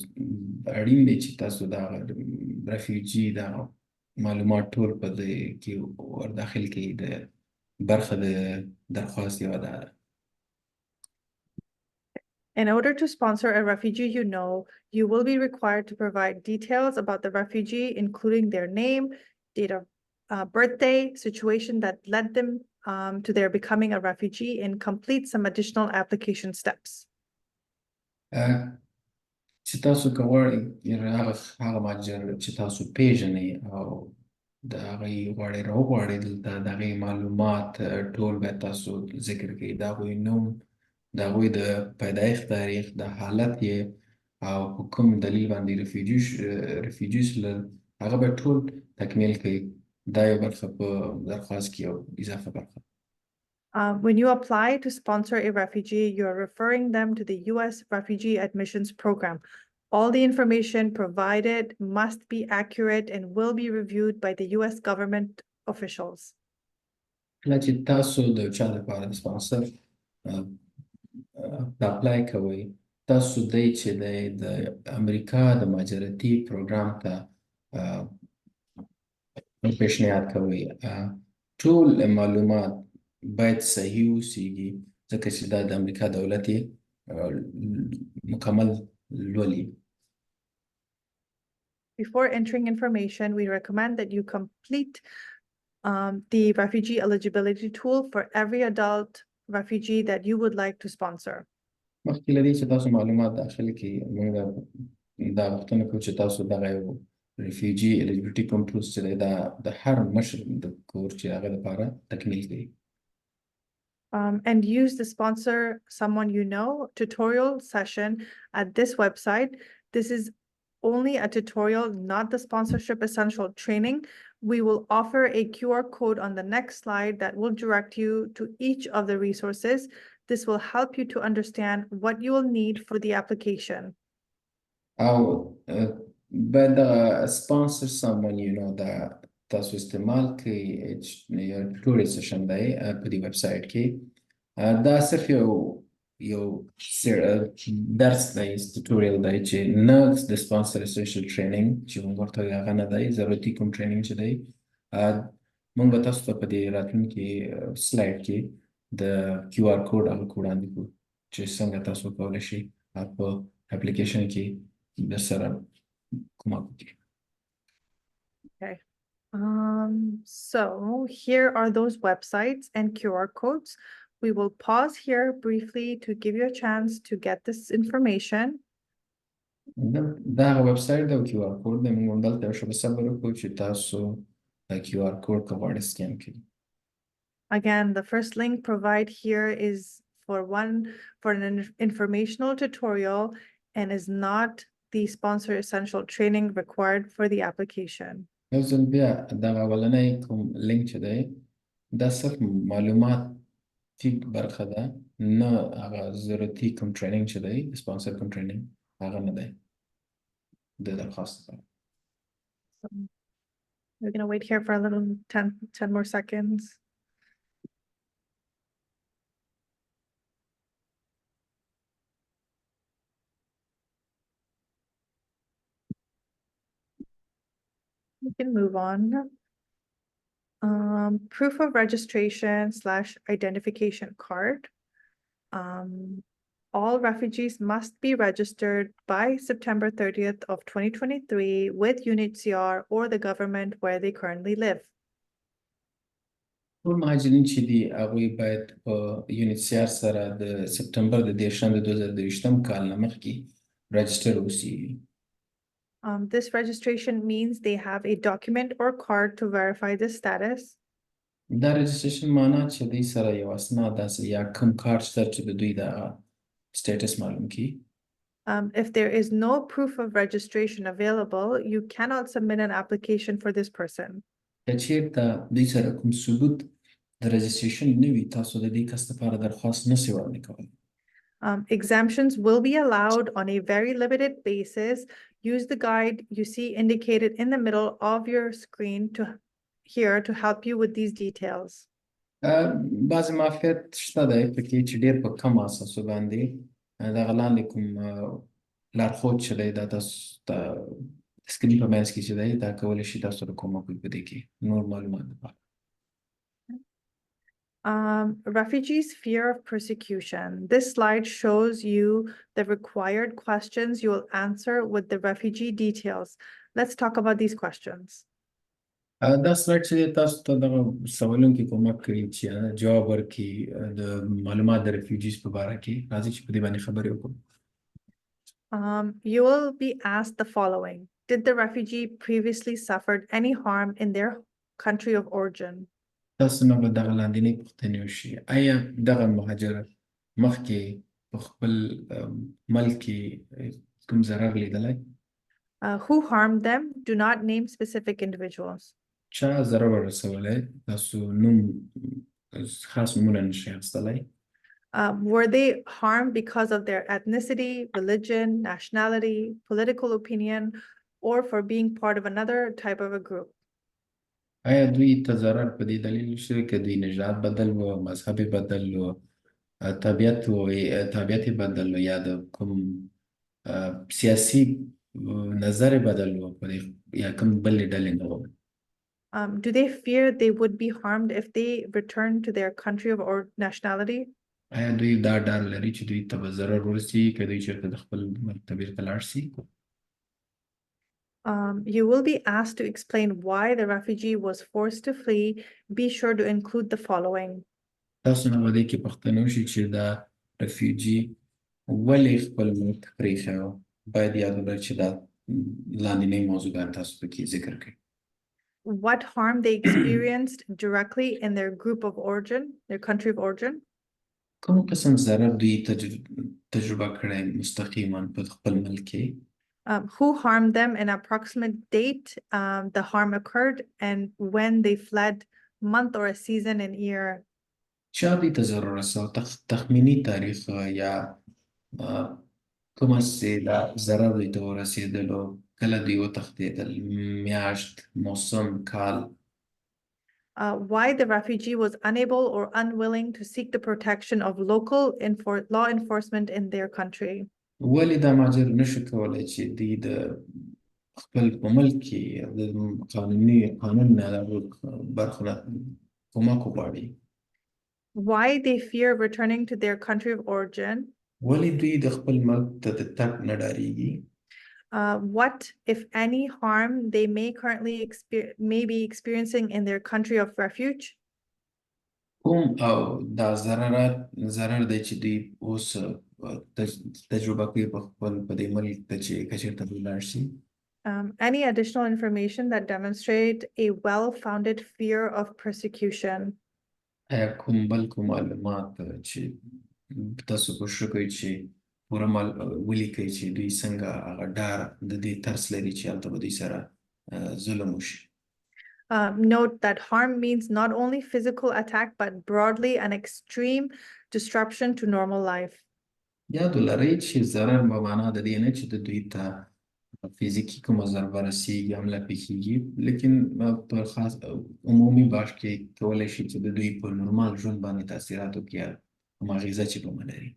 اړین دی چې تاسو د هغه رفیوجي دغه معلومات ټول په دې کې ور داخل کړئ. د برخه د درخواست یوه دا ده. In order to sponsor a refugee you know, you will be required to provide details about the refugee, including their name, date of birthday, situation that led them to their becoming a refugee, and complete some additional application steps. چې تاسو که غواړئ هغه مهاجر چې تاسو پېژنئ او د هغې غواړئ راوغواړئ دلته د هغې معلومات ټول باید تاسو ذکر کړئ. د هغوی نوم، د هغوی د پیدایښت تاریخ، د حالت یې او په کوم دلیل باندې رفیوجي شول هغه باید ټول تکمیل کړئ. دا یو برخه په درخواست کې یو اضافه برخه. When you apply to sponsor a refugee, you are referring them to the U.S. Refugee Admissions Program. All the information provided must be accurate and will be reviewed by the U.S. government officials. کله چې تاسو د چا لپاره د سپانسر اپلای کوئ تاسو دی چې دی د امریکا د مهاجرتي پروګرام ته پیشنهاد کوئ ټول معلومات باید صحیح اوسیږي ځکه چې دا د امریکا دولت یې مکمل لولي. Before entering information, we recommend that you complete the refugee eligibility tool for every adult refugee that you would like to sponsor. مخکې له دې چې تاسو معلومات داخل کړئ موږ دا غوښتنه کوو چې تاسو دغه یو refugee eligibility کوم ټولز چې دی دا د هر مشر د کور چې هغه لپاره تکمیل کړئ. And use the sponsor someone you know tutorial session at this website. This is only a tutorial, not the sponsorship essential training. We will offer a QR code on the next slide that will direct you to each of the resources. This will help you to understand what you will need for the application. But sponsor someone you know that تاسو استعمال کړئ یو ټوټوریل سیشن دی په دې ویب سایټ کې دا صرف یو درس دی ټوټوریل دی چې نه د سپانسر اسوسییشن ټریننګ چې موږ ورته هغه نه دی ضرورتي کوم ټریننګ چې دی موږ به تاسو ته په دې راتلونکي سلاید کې د کیو آر کوډ هغه کوډ وړاندې کړو چې څنګه تاسو کولی شئ په اپلیکیشن کې د سره کومک وکړي. Okay. So here are those websites and QR codes. We will pause here briefly to give you a chance to get this information. دا هغه ویب سایټ دی او کیو آر کوډ دی. موږ همدلته یو شېبه صبر وکړو چې تاسو دا کیو آر کوډ که غواړئ سکین کړئ. Again, the first link provided here is for an informational tutorial and is not the sponsor essential training required for the application. یو ځل بیا دغه اولنی کوم لینک چې دی دا صرف معلوماتي برخه ده، نه هغه ضرورتي کوم ټریننګ چې دی سپانسر کوم ټریننګ هغه نه دی د درخواست لپاره. We're going to wait here for a little 10 more seconds. We can move on. Proof of registration / identification card. All refugees must be registered by September 30th of 2023 with UNHCR or the government where they currently live. ټول مهاجرین چې دي هغوی باید په UNHCR سره د سپتمبر د 2023 کال نه مخکې رجسټر اوسي. This registration means they have a document or card to verify this status. دا رجسټریشن معنا چې دوی سره یو اسناد داسې یا کوم کارت شته چې د دوی د سټیټس معلوم کړي. If there is no proof of registration available, you cannot submit an application for this person. که چېرته دوی سره کوم ثبوت د رجسټریشن نه وي تاسو د دې کس لپاره درخواست نشئ وړاندې کولی. Exemptions will be allowed on a very limited basis. Use the guide you see indicated in the middle of your screen here to help you with these details. بعضې معافیت شته دی پکې چې ډېر په کم اساسو باندې دغه لاندې کوم لارښود چې دی دا تاسو ته سکرین په منځ کې چې دی دا کولی شي تاسو ته کومک وکړي په دې کې نور معلومات لپاره. Refugees' fear of persecution. This slide shows you the required questions you will answer with the refugee details. Let's talk about these questions. دا سلایډ چې تاسو ته دغه سوالونو کې کومک کوي چې جواب ورکړي د معلومات د ریفیوجیز په باره کې. راځئ چې په دې باندې خبرې وکړو. You will be asked the following. Did the refugee previously suffered any harm in their country of origin? تاسو نه به دغه لاندینۍ پوښتنې وشي. آیا دغه مهاجر مخکې په خپل ملک کې کوم ضرر لیدلی؟ Who harmed them? Do not name specific individuals. چا ضرر ورسولی؟ تاسو نوم خاص نومونه نشئ اخیستلی. Were they harmed because of their ethnicity, religion, nationality, political opinion, or for being part of another type of a group? آیا دوی ته ضرر په دې دلیل شوی که دوی نژاد بدل و، مذهب بدل و، طبیعت بدل و یا د کوم سیاسي نظر بدل و یا کوم بلې ډلې نه و؟ Do they fear they would be harmed if they return to their country of or nationality? آیا دوی دا ډار لري چې دوی ته به ضرر ورسي که دوی چېرته د خپل ملک ته بیرته لاړ شي؟ You will be asked to explain why the refugee was forced to flee. Be sure to include the following. تاسو نه به دې کې پوښتنه وشي چې دا رفیوجي ولې خپل ملک پرېښی و. باید یاد ولرئ چې دا لاندینۍ موضوعګان تاسو پکې ذکر کړئ. What harm they experienced directly in their group of origin, their country of origin? کوم قسم ضرر دوی تجربه کړی مستقیما په خپل ملک کې؟ Who harmed them, an approximate date the harm occurred, and when they fled, month or a season and year. چا دوی ته ضرر رسو؟ تخمینی تاریخ یا کومه چې دا ضرر دوی ته ورسېدلو، کله دوی وتښتېدل، میاشت، موسم، کال. Why the refugee was unable or unwilling to seek the protection of local law enforcement in their country. ولې دا مهاجر نشو کولی چې دوی د خپل په ملک کې د قانون برخه نه کومک وغواړي. Why they fear returning to their country of origin. ولې دوی د خپل ملک ته د تګ نه ډارېږي. What, if any, harm they may be experiencing in their country of refuge. کوم او دا ضرر دی چې دوی اوس تجربه کوي په خپل په دې ملک ته چې که چېرته دوی لاړ شي. Any additional information that demonstrate a well-founded fear of persecution. آیا کوم بل کوم معلومات چې تاسو کوشش کوئ چې پوره ولیکئ چې دوی څنګه هغه ډار د دې ترس لري چې هلته به دوی سره ظلم وشي. Note that harm means not only physical attack but broadly an extreme disruption to normal life. یاد ولرئ چې ضرر په معنا د دې نه چې د دوی ته فزیکي کومه ضربه رسیږي حمله پېښیږي، لیکن په خاص عمومي باش کې کولی شي چې د دوی په نورمال ژوند باندې تاثیرات وکړي کومه اغېزه چې به ولري.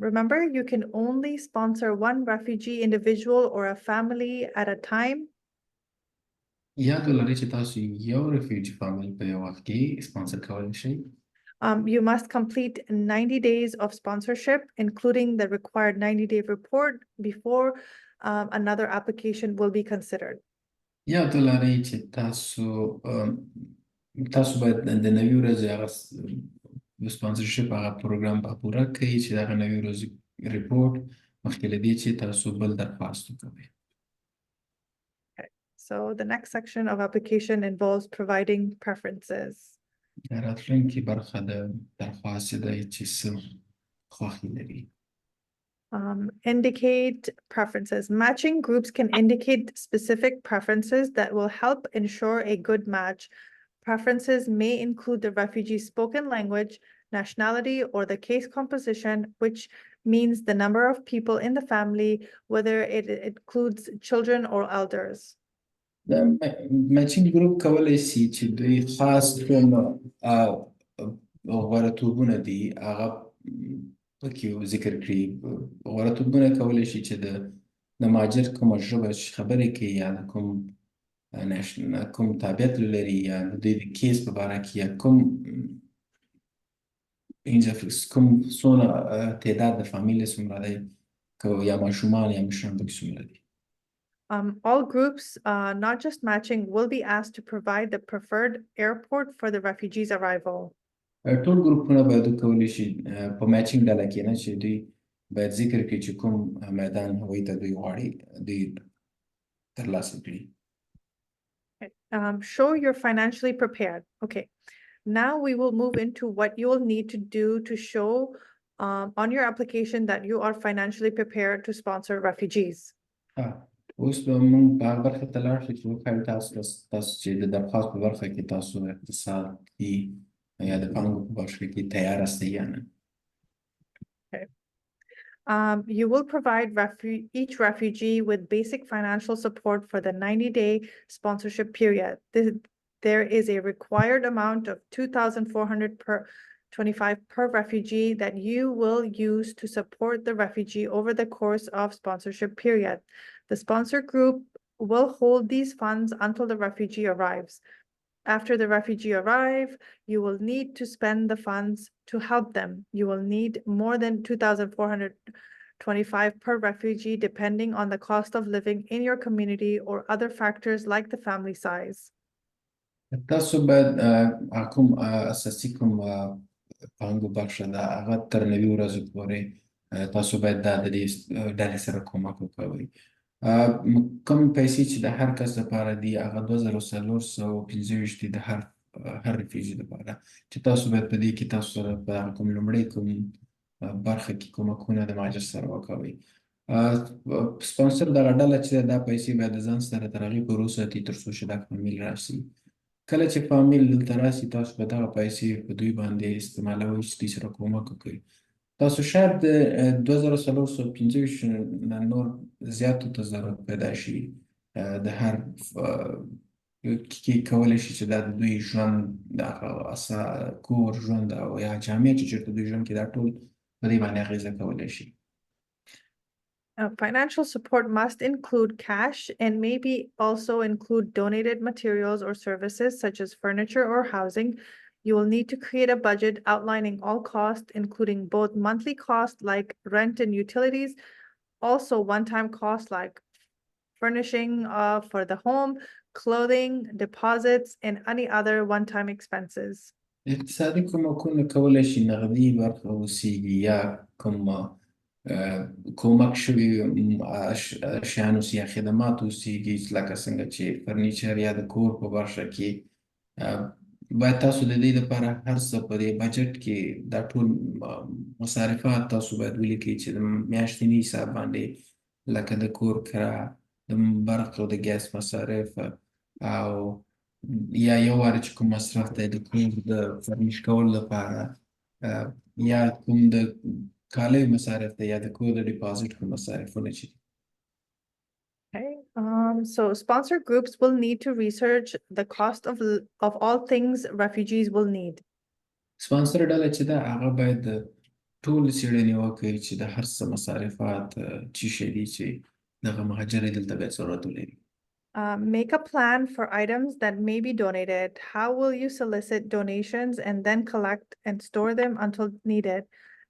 Remember, you can only sponsor one refugee individual or a family at a time. یاد ولرئ چې تاسو یو ریفیوجي فامیل په یو وخت کې سپانسر کولی شئ. You must complete 90 days of sponsorship, including the required 90-day report before another application will be considered. یاد ولرئ چې تاسو باید د 90 ورځې هغه سپانسرشپ هغه پروګرام به پوره کړئ چې دغه 90 ورځې ریپورټ مخکې له دې چې تاسو بل درخواست وکوئ. So the next section of application involves providing preferences. راتلونکې برخه د درخواست دی چې څه خوښي لري. Indicate preferences. Matching groups can indicate specific preferences that will help ensure a good match. Preferences may include the refugee's spoken language, nationality, or the case composition, which means the number of people in the family, whether it includes children or elders. میچینګ ګروپ کولی شي چې دوی خاص کوم غوړتوبونه دي هغه پکې ذکر کړي. غوړتوبونه کولی شي چې د مهاجر کومه ژبه خبرې کوي یا کوم تابعیت لري یا د دوی د کیس په باره کې یا کوم څونه تعداد د فامیل څومره دی یا ماشومان یا مشران پکې څومره دي. All groups, not just matching, will be asked to provide the preferred airport for the refugee's arrival. ټول ګروپونه باید وکولی شي په میچینګ ډله کې نه چې دوی باید ذکر کړي چې کوم میدان هوایي ته دوی غواړي دوی ترلاسه کړي. Show you're financially prepared. Okay. Now we will move into what you will need to do to show on your application that you are financially prepared to sponsor refugees. اوس به موږ په هغه برخه ته لاړ شو چې وښایو تاسو چې د درخواست په برخه کې تاسو اقتصادي یا د پانګو په برخه کې تیار یاستئ یا نه. You will provide each refugee with basic financial support for the 90-day sponsorship period. There is a required amount of $2,425 per refugee that you will use to support the refugee over the course of sponsorship period. The sponsor group will hold these funds until the refugee arrives. After the refugee arrive, you will need to spend the funds to help them. You will need more than $2,425 per refugee, depending on the cost of living in your community or other factors like the family size. تاسو باید کوم اساسي کوم پانګو برخه ده هغه تر 90 ورځو پورې تاسو باید دا د دې ډلې سره کومک وکوئ. کوم پیسې چې د هر کس لپاره دي هغه 2425 دي د هر ریفیوجي لپاره چې تاسو باید په دې کې تاسو سره په کوم لومړی کوم برخه کې کومکونه د مهاجر سره وکوئ. سپانسر دغه ډله چې دا پیسې باید د ځان سره تر هغې پورې وساتي تر څو چې دا فامیل راشي. کله چې فامیل دلته راشي تاسو به دغه پیسې په دوی باندې استعمالوئ چې دوی سره کومک وکړئ. تاسو شاید د 2425 نه نور زیاتو ته ضرورت پیدا شي د هر کې کولی شي چې دا د دوی ژوند دغه کور ژوند او یا جامع چې چېرته دوی ژوند کې دا ټول په دې باندې اغېزه کولی شي. Financial support must include cash and maybe also include donated materials or services such as furniture or housing. You will need to create a budget outlining all costs, including both monthly costs like rent and utilities, also one-time costs like furnishing for the home, clothing, deposits, and any other one-time expenses. اقتصادي کومکونه کولی شي نغدي برخه اوسیږي یا کوم کومک شوي شیان اوسي یا خدمات اوسیږي لکه څنګه چې فرنیچر یا د کور په برخه کې باید تاسو د دې لپاره هر څه په دې بجټ کې دا ټول مصارفات تاسو باید ولیکئ چې د میاشتني حساب باندې لکه د کور کرا د برق او د ګیس مصارف او یا یو واره چې کوم مصرف دی د کور د فرنیش کولو لپاره یا کوم د کالیو مصارف دی یا د کور د ډیپازټ کوم مصارفونه چې دي. Okay, so sponsor groups will need to research the cost of all things refugees will need. سپانسر ډله چې ده هغه باید ټول څېړنې وکړي چې د هر څه مصارفات څه شی دي چې دغه مهاجر یې دلته باید ضرورت ولري. Make a plan for items that may be donated. How will you solicit donations and then collect and store them until needed?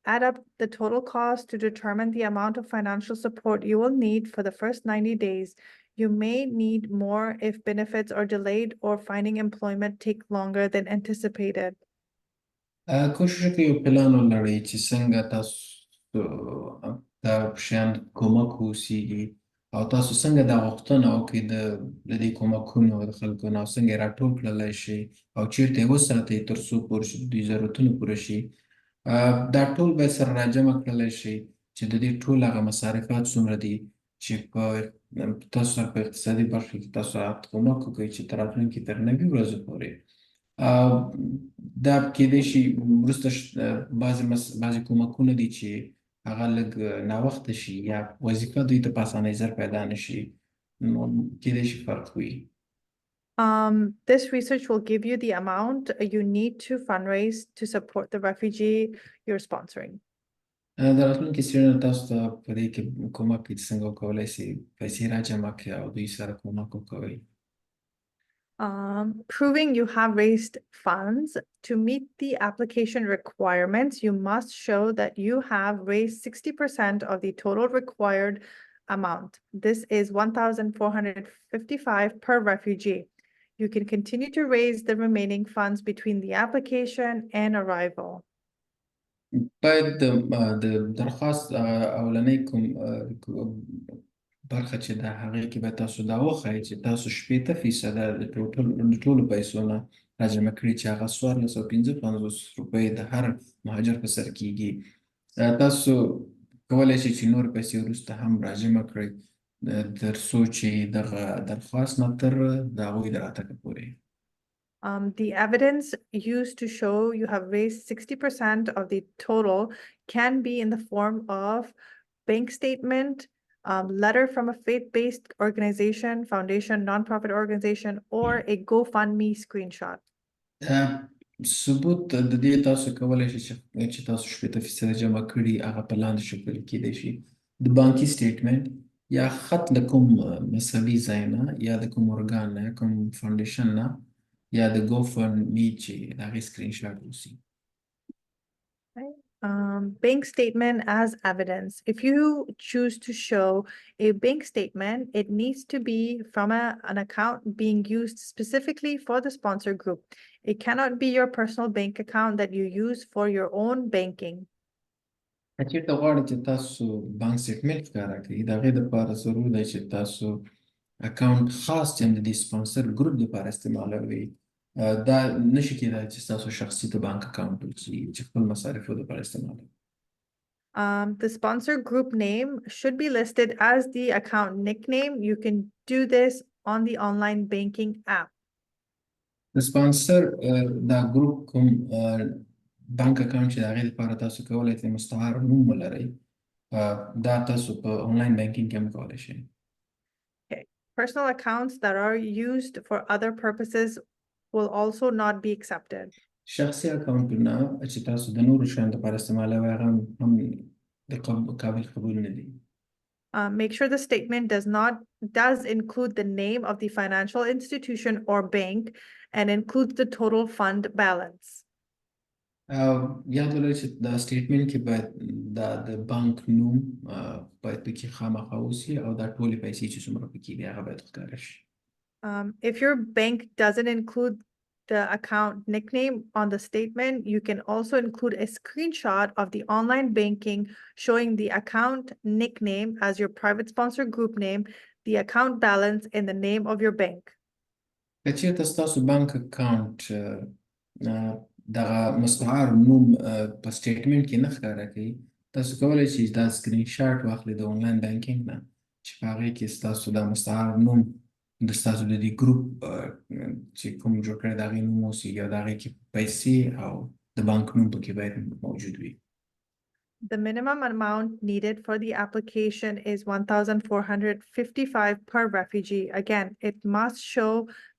Add up the total cost to determine the amount of financial support you will need for the first 90 days. You may need more if benefits are delayed or finding employment take longer than anticipated. کوشش وکړئ یو پلان ولرئ چې څنګه تاسو دا شیان کومک اوسیږي او تاسو څنګه دا غوښتنه وکړئ د دې کومکونو د خلکو نه او څنګه یې راټول کړلی شئ او چیرته یې وساتئ تر څو پورې چې د دوی ضرورتونه پوره شي. دا ټول باید سره راجمع کړلی شئ چې د دې ټول هغه مصارفات څومره دي چې په تاسو سره په اقتصادي برخه کې تاسو کومک وکړئ چې تر راتلونکي تر 90 ورځو پورې دا کېدای شي وروسته بعضې کومکونه دي چې هغه لږ ناوخته شي یا وظیفه دوی ته په اسانۍ زر پیدا نه شي نو کېدای شي فرق وي. This research will give you the amount you need to fundraise to support the refugee you're sponsoring. د راتلونکي څېړنه تاسو ته په دې کې کومک کوي چې څنګه وکولی شئ پیسې راجمع کړئ او دوی سره کومک وکوئ. Proving you have raised funds. To meet the application requirements, you must show that you have raised 60% of the total required amount. This is 1,455 per refugee. You can continue to raise the remaining funds between the application and arrival. باید د درخواست اولنۍ کوم برخه چې د هغې کې به تاسو دا وښایئ چې تاسو 80% د ټولو پیسو نه راجمع کړي چې هغه 1455 روپۍ د هر مهاجر په سر کېږي. تاسو کولی شئ چې نور پیسې وروسته هم راجمع کړئ تر څو چې دغه درخواست نه تر د هغوی د راتګه پورې. The evidence used to show you have raised 60% of the total can be in the form of bank statement, letter from a faith-based organization, foundation, nonprofit organization, or a GoFundMe screenshot. ثبوت د دې تاسو کولی شئ چې تاسو 80% جمع کړي هغه په لاندې شکل کېدای شي د بانکي سټیټمنټ یا خط له کوم مذهبي ځای نه یا د کوم ارګان نه یا کوم فاونډیشن نه یا د GoFundMe چې د هغې سکرین شاټ اوسي. Bank statement as evidence. If you choose to show a bank statement, it needs to be from an account being used specifically for the sponsor group. It cannot be your personal bank account that you use for your own banking. چېرته غواړئ چې تاسو بانک سټیټمنټ ښکاره کړئ د هغې دپاره ضرور دی چې تاسو اکاونټ خاص چې د دې سپانسر ګروپ دپاره استعمالوئ. دا نشي کېدای چې تاسو شخصي د بانک اکاونټ اوسي چې خپل مصارفو دپاره استعمالوئ. The sponsor group name should be listed as the account nickname. You can do this on the online banking app. د سپانسر دا ګروپ کوم بانک اکاونټ چې د هغې دپاره تاسو کولی شئ مستعار نوم ولرئ دا تاسو په آنلاین بانکینګ کې هم کولی شئ. Personal accounts that are used for other purposes will also not be accepted. شخصي اکاونټونه چې تاسو د نورو شیانو لپاره استعمالوئ هغه هم د قابل قبول نه دي. Make sure the statement does include the name of the financial institution or bank and includes the total fund balance. یاد ولرئ چې دا سټیټمنټ کې باید د بانک نوم باید پکې خامخا اوسي او دا ټولې پیسې چې څومره پکې دي هغه باید ښکاره شي. If your bank doesn't include the account nickname on the statement, you can also include a screenshot of the online banking showing the account nickname as your private sponsor group name, the account balance, and the name of your bank. که چېرته ستاسو بانک اکاونټ دغه مستعار نوم په سټیټمنټ کې نه ښکاره کوي، تاسو کولی شئ دا سکرین شاټ واخلئ د آنلاین بانکینګ نه چې په هغې کې ستاسو دا مستعار نوم د ستاسو د دې ګروپ چې کوم جوړ کړی د هغې نوم اوسیږي او د هغې کې پیسې او د بانک نوم پکې باید موجود وي. The minimum amount needed for the application is 1,455 per refugee. Again, it must show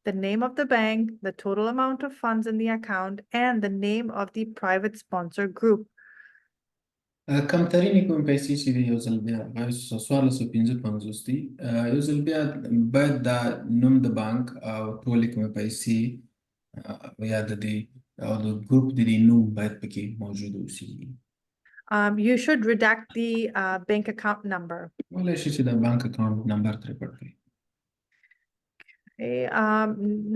the name of the bank, the total amount of funds in the account, and the name of the private sponsor group. کمترینې کومې پیسې چې دي یو ځل بیا 1455 دي، یو ځل بیا باید دا نوم د بانک او ټولې کومې پیسې یا د دې او د ګروپ د دې نوم باید پکې موجود اوسیږي. You should redact the bank account number. ولی شي چې د بانک اکاونټ نمبر ترې پټ کړئ. Okay,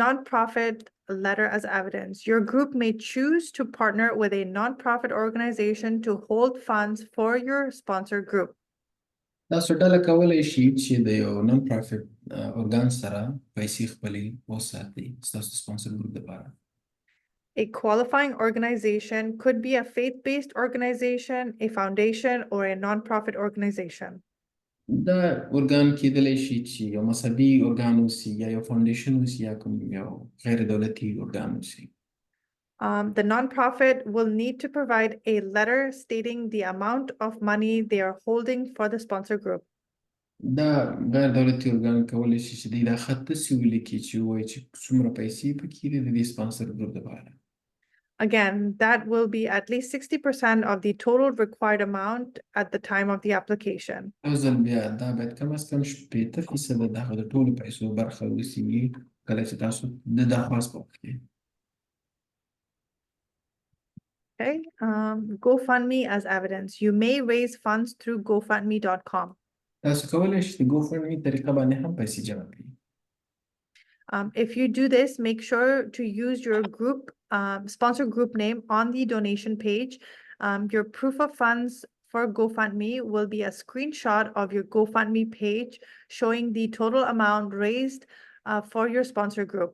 non-profit letter as evidence. Your group may choose to partner with a non-profit organization to hold funds for your sponsor group. تاسو ډله کولی شئ چې د یو نن پرافټ ارګان سره پیسې خپلې وساتئ ستاسو د سپانسر ګروپ دپاره. A qualifying organization could be a faith-based organization, a foundation, or a non-profit organization. دا ارګان کېدلی شي چې یو مذهبي ارګان اوسي یا یو فاونډیشن اوسي یا کوم یو غیر دولتي ارګان اوسي. The non-profit will need to provide a letter stating the amount of money they are holding for the sponsor group. دا غیر دولتي ارګان کولی شي چې دوی دا خط داسې ولیکي چې ووایي چې څومره پیسې پکې دي د دې سپانسر ګروپ دپاره. Again, that will be at least 60% of the total required amount at the time of the application. یو ځل بیا دا باید کم از کم 80% د هغه د ټولو پیسو برخه اوسیږي کله چې تاسو د درخواست په وخت کې. Okay, GoFundMe as evidence. You may raise funds through GoFundMe.com. تاسو کولی شئ د GoFundMe طریقه باندې هم پیسې جمع کړئ. If you do this, make sure to use your group sponsor group name on the donation page. Your proof of funds for GoFundMe will be a screenshot of your GoFundMe page showing the total amount raised for your sponsor group.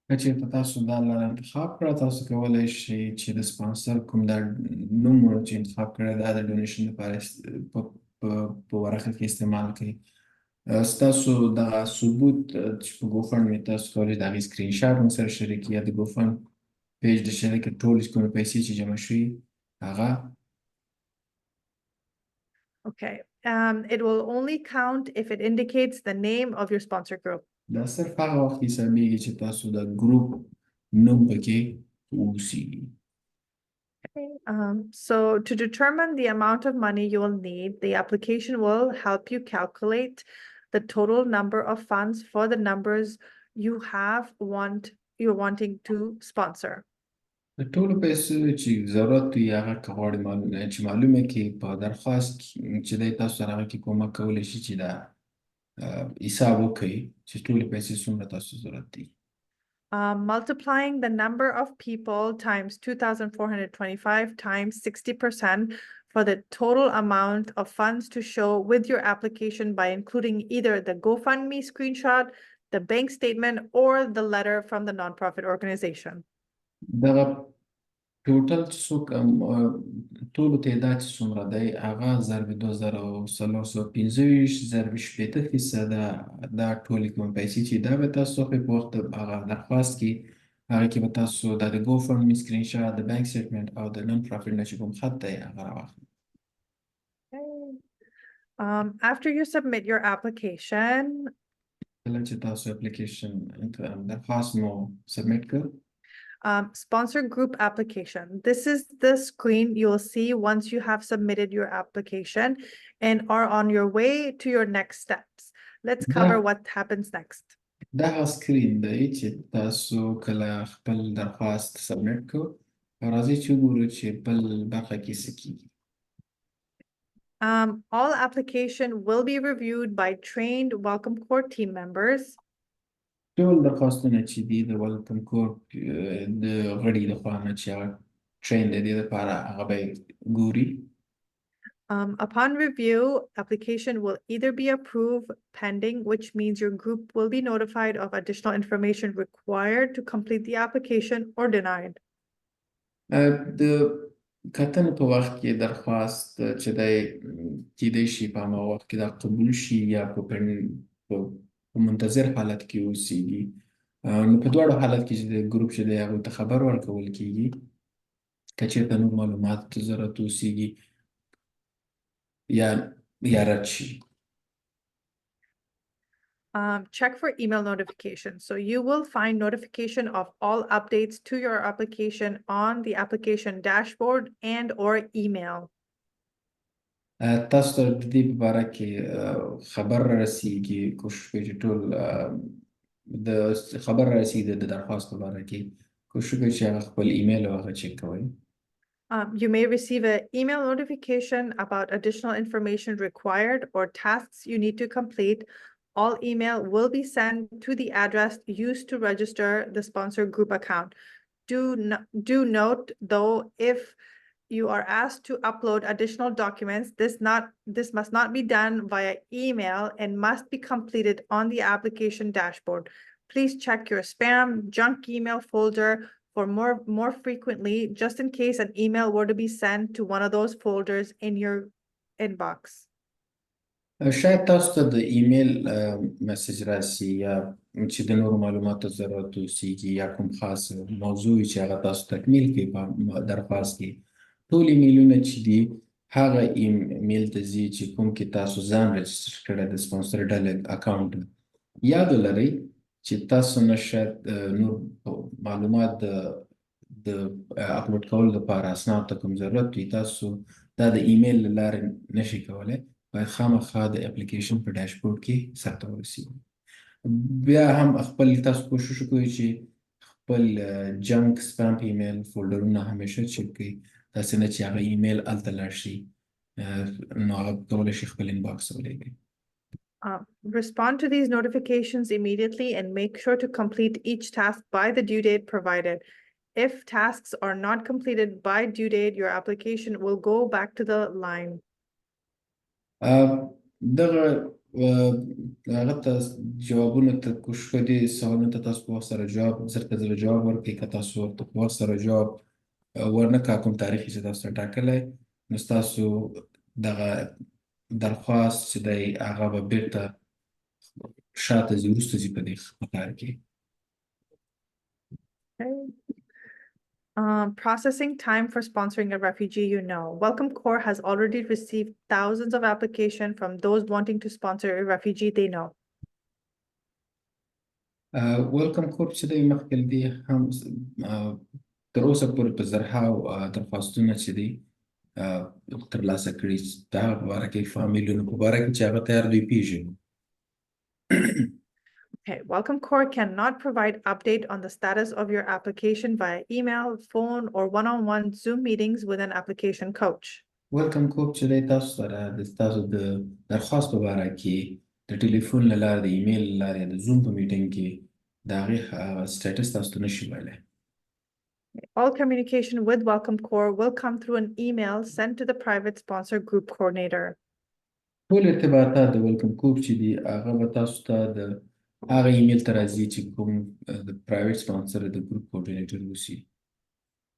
که چېرته تاسو دا لاره انتخاب کړه، تاسو کولی شئ چې د سپانسر کوم دا نوم چې انتخاب کړی دا د ډونیشن لپاره په ورقه کې استعمال کړئ. ستاسو دغه ثبوت چې په GoFundMe تاسو کولی د هغې سکرین شاټ هم سره شریک کړئ یا د GoFund پیج د شریک ټولې کومې پیسې چې جمع شوي هغه. Okay, it will only count if it indicates the name of your sponsor group. دا صرف هغه وخت حسابېږي چې تاسو د ګروپ نوم پکې اوسیږي. So to determine the amount of money you will need, the application will help you calculate the total number of funds for the numbers you're wanting to sponsor. د ټولو پیسو چې ضرورت وي هغه که غواړئ چې معلومه کړي په درخواست چې دی تاسو سره هغه کې کومک کولی شي چې دا حساب وکړئ چې ټولې پیسې څومره تاسو ضرورت دي. Multiplying the number of people times 2,425 times 60% for the total amount of funds to show with your application by including either the GoFundMe screenshot, the bank statement, or the letter from the nonprofit organization. دغه ټوټل چې څوک ټولو تعداد چې څومره دی هغه ضرب 2425 ضرب 80% دا ټولې کومې پیسې چې دا به تاسو په وخت هغه درخواست کې هغه کې به تاسو دا د GoFundMe سکرین شاټ د بانک سټیټمنټ او د نن پرافټ نه چې کوم خط دی هغه راواخلئ. After you submit your application, کله چې تاسو اپلیکیشن درخواست مو سبمیټ کړ Sponsor group application. This is the screen you will see once you have submitted your application and are on your way to your next steps. Let's cover what happens next. دا هغه سکرین دی چې تاسو کله خپل درخواست سبمیټ کړو راځئ چې وګورو چې بل برخه کې څه کیږي. All application will be reviewed by trained Welcome Corps team members. ټول درخواستونه چې دي د ویلکم کور د غړي د خوا نه چې هغه ټرین د دې لپاره هغه به یې ګوري. Upon review, application will either be approved pending, which means your group will be notified of additional information required to complete the application, or denied. د کتنې په وخت کې درخواست چې دی کیدای شي په هماغه وخت کې دا قبول شي یا په منتظر حالت کې اوسیږي. نو په دواړو حالت کې چې د ګروپ چې دی هغوی ته خبر ورکول کیږي که چېرته نور معلومات ضرورت اوسیږي یا رد شي. Check for email notification. So you will find notification of all updates to your application on the application dashboard and or email. تاسو ته د دې په باره کې خبر رسیږي کوشش کوئ چې ټول د خبر رسیږي د درخواست په باره کې کوشش کوئ چې هغه خپل ایمیل او هغه چک کوئ. You may receive an email notification about additional information required or tasks you need to complete. All email will be sent to the address used to register the sponsor group account. Do note though, if you are asked to upload additional documents, this must not be done via email and must be completed on the application dashboard. Please check your spam, junk email folder for more frequently, just in case an email were to be sent to one of those folders in your inbox. شاید تاسو ته د ایمیل مسیج راسي یا چې د نورو معلوماتو ضرورت اوسیږي یا کوم خاص موضوع وي چې هغه تاسو تکمیل کړئ په درخواست کې. ټول ایمیلونه چې دي هغه ایمیل ته ځي چې کوم کې تاسو ځان رجسټر کړی د سپانسر ډلې اکاونټ. یاد ولرئ چې تاسو نه شاید نور معلومات د اپلوډ کولو لپاره اسناد ته کوم ضرورت وي تاسو دا د ایمیل له لارې نشئ کولی. باید خامخا د اپلیکیشن په ډاشبورډ کې سرته ورسیږي. بیا هم خپل تاسو کوشش وکړئ چې خپل جنک سپام ایمیل فولډرونه همیشه چک کړئ داسې نه چې هغه ایمیل هلته لاړ شي نو هغه کولی شي خپل انباکس ولېږئ. Respond to these notifications immediately and make sure to complete each task by the due date provided. If tasks are not completed by due date, your application will go back to the line. دغه هغه ته جوابونو ته کوشش کوئ دې سوالونو ته تاسو په وخت سره زر ته زر جواب ورکړئ. که تاسو ورته په وخت سره جواب ورنه کړه کوم تاریخ چې تاسو ته ټاکلی نو ستاسو دغه درخواست چې دی هغه به بېرته شاته ځي وروسته ځي په دې قطار کې. Processing time for sponsoring a refugee you know. Welcome Corps has already received thousands of applications from those wanting to sponsor a refugee they know. Welcome Corps چې دی مخکې له دې هم تر اوسه پورې په زرهاو درخواستونه چې دي ترلاسه کړي د هغه په باره کې فامیلونو په باره کې چې هغه ته هر دوی پېژني. Okay, Welcome Corps cannot provide update on the status of your application via email, phone, or one-on-one Zoom meetings with an application coach. Welcome Corps چې دی تاسو سره د تاسو د درخواست په باره کې د ټلیفون له لارې د ایمیل له لارې د زوم په میټینګ کې د هغې سټیټس تاسو ته نشي ویلی. All communication with Welcome Corps will come through an email sent to the private sponsor group coordinator. ټول ارتباطات د Welcome Corps چې دي هغه به تاسو ته د هغه ایمیل ته راځي چې کوم د پرایویټ سپانسر د ګروپ کوارډینیټر اوسي.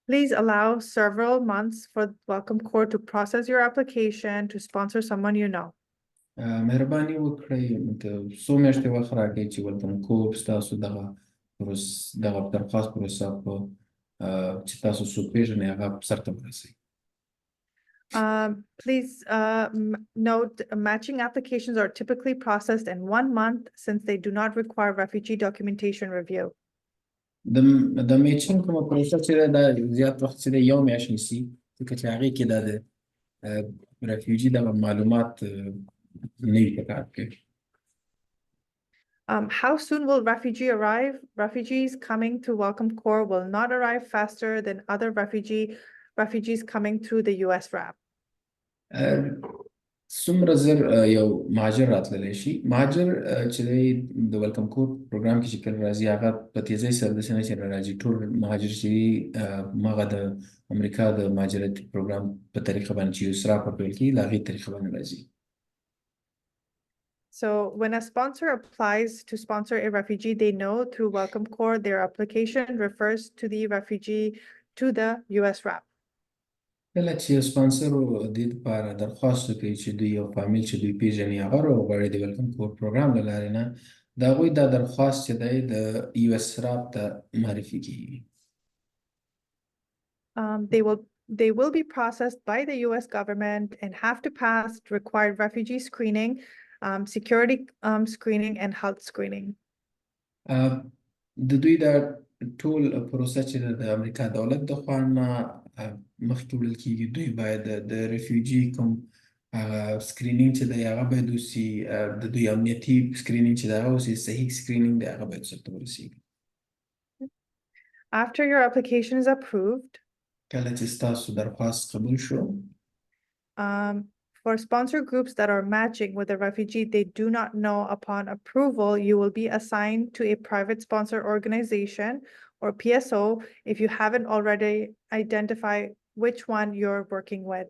Please allow several months for Welcome Corps to process your application to sponsor someone you know. مهرباني وکړئ څو میاشتې وخت راکړئ چې Welcome Corps ستاسو دغه درخواست پروسه په چې تاسو څوک پېژنئ هغه سرته ورسوي. Please note matching applications are typically processed in 1 month since they do not require refugee documentation review. د میچنګ کومه پروسه چې ده دا زیات وخت چې دی 1 میاشت نیسي ځکه چې هغې کې دا د رفیوجي دغه معلومات نه وي په کار کې. How soon will refugee arrive? Refugees coming to Welcome Corps will not arrive faster than other refugees coming through the US RAP. څومره زر یو مهاجر راتللی شي. مهاجر چې دی د ویلکم کور پروګرام کې چې کله راځي هغه په تیزۍ سره داسې نه چې راځي. ټول مهاجر چې دي هماغه د امریکا د مهاجرتي پروګرام په طریقه باندې چې یو سراپ ورته ویل کېږي د هغې طریقه باندې راځي. So when a sponsor applies to sponsor a refugee, they know through Welcome Corps their application refers to the refugee to the US RAP. کله چې یو سپانسر دې دپاره درخواست وکړي چې دوی یو فامیل چې دوی پېژني هغه راوغواړي د ویلکم کور پروګرام له لارې نه د هغوی دا درخواست چې دی د یو اس راب ته معرفي کېږي. They will be processed by the US government and have to pass required refugee screening, security screening and health screening. د دوی دا ټول پروسه چې د امریکا دولت د خوا نه مخکې وړل کېږي دوی باید د ریفیوجي کوم سکرینینګ چې دی هغه باید وسي د دوی امنیتي سکرینینګ چې دی هغه وسي صحیح سکرینینګ دی هغه باید ورته ورسېږي. After your application is approved, کله چې ستاسو درخواست قبول شو for sponsor groups that are matching with a refugee they do not know, upon approval, you will be assigned to a private sponsor organization or PSO if you haven't already identified which one you're working with.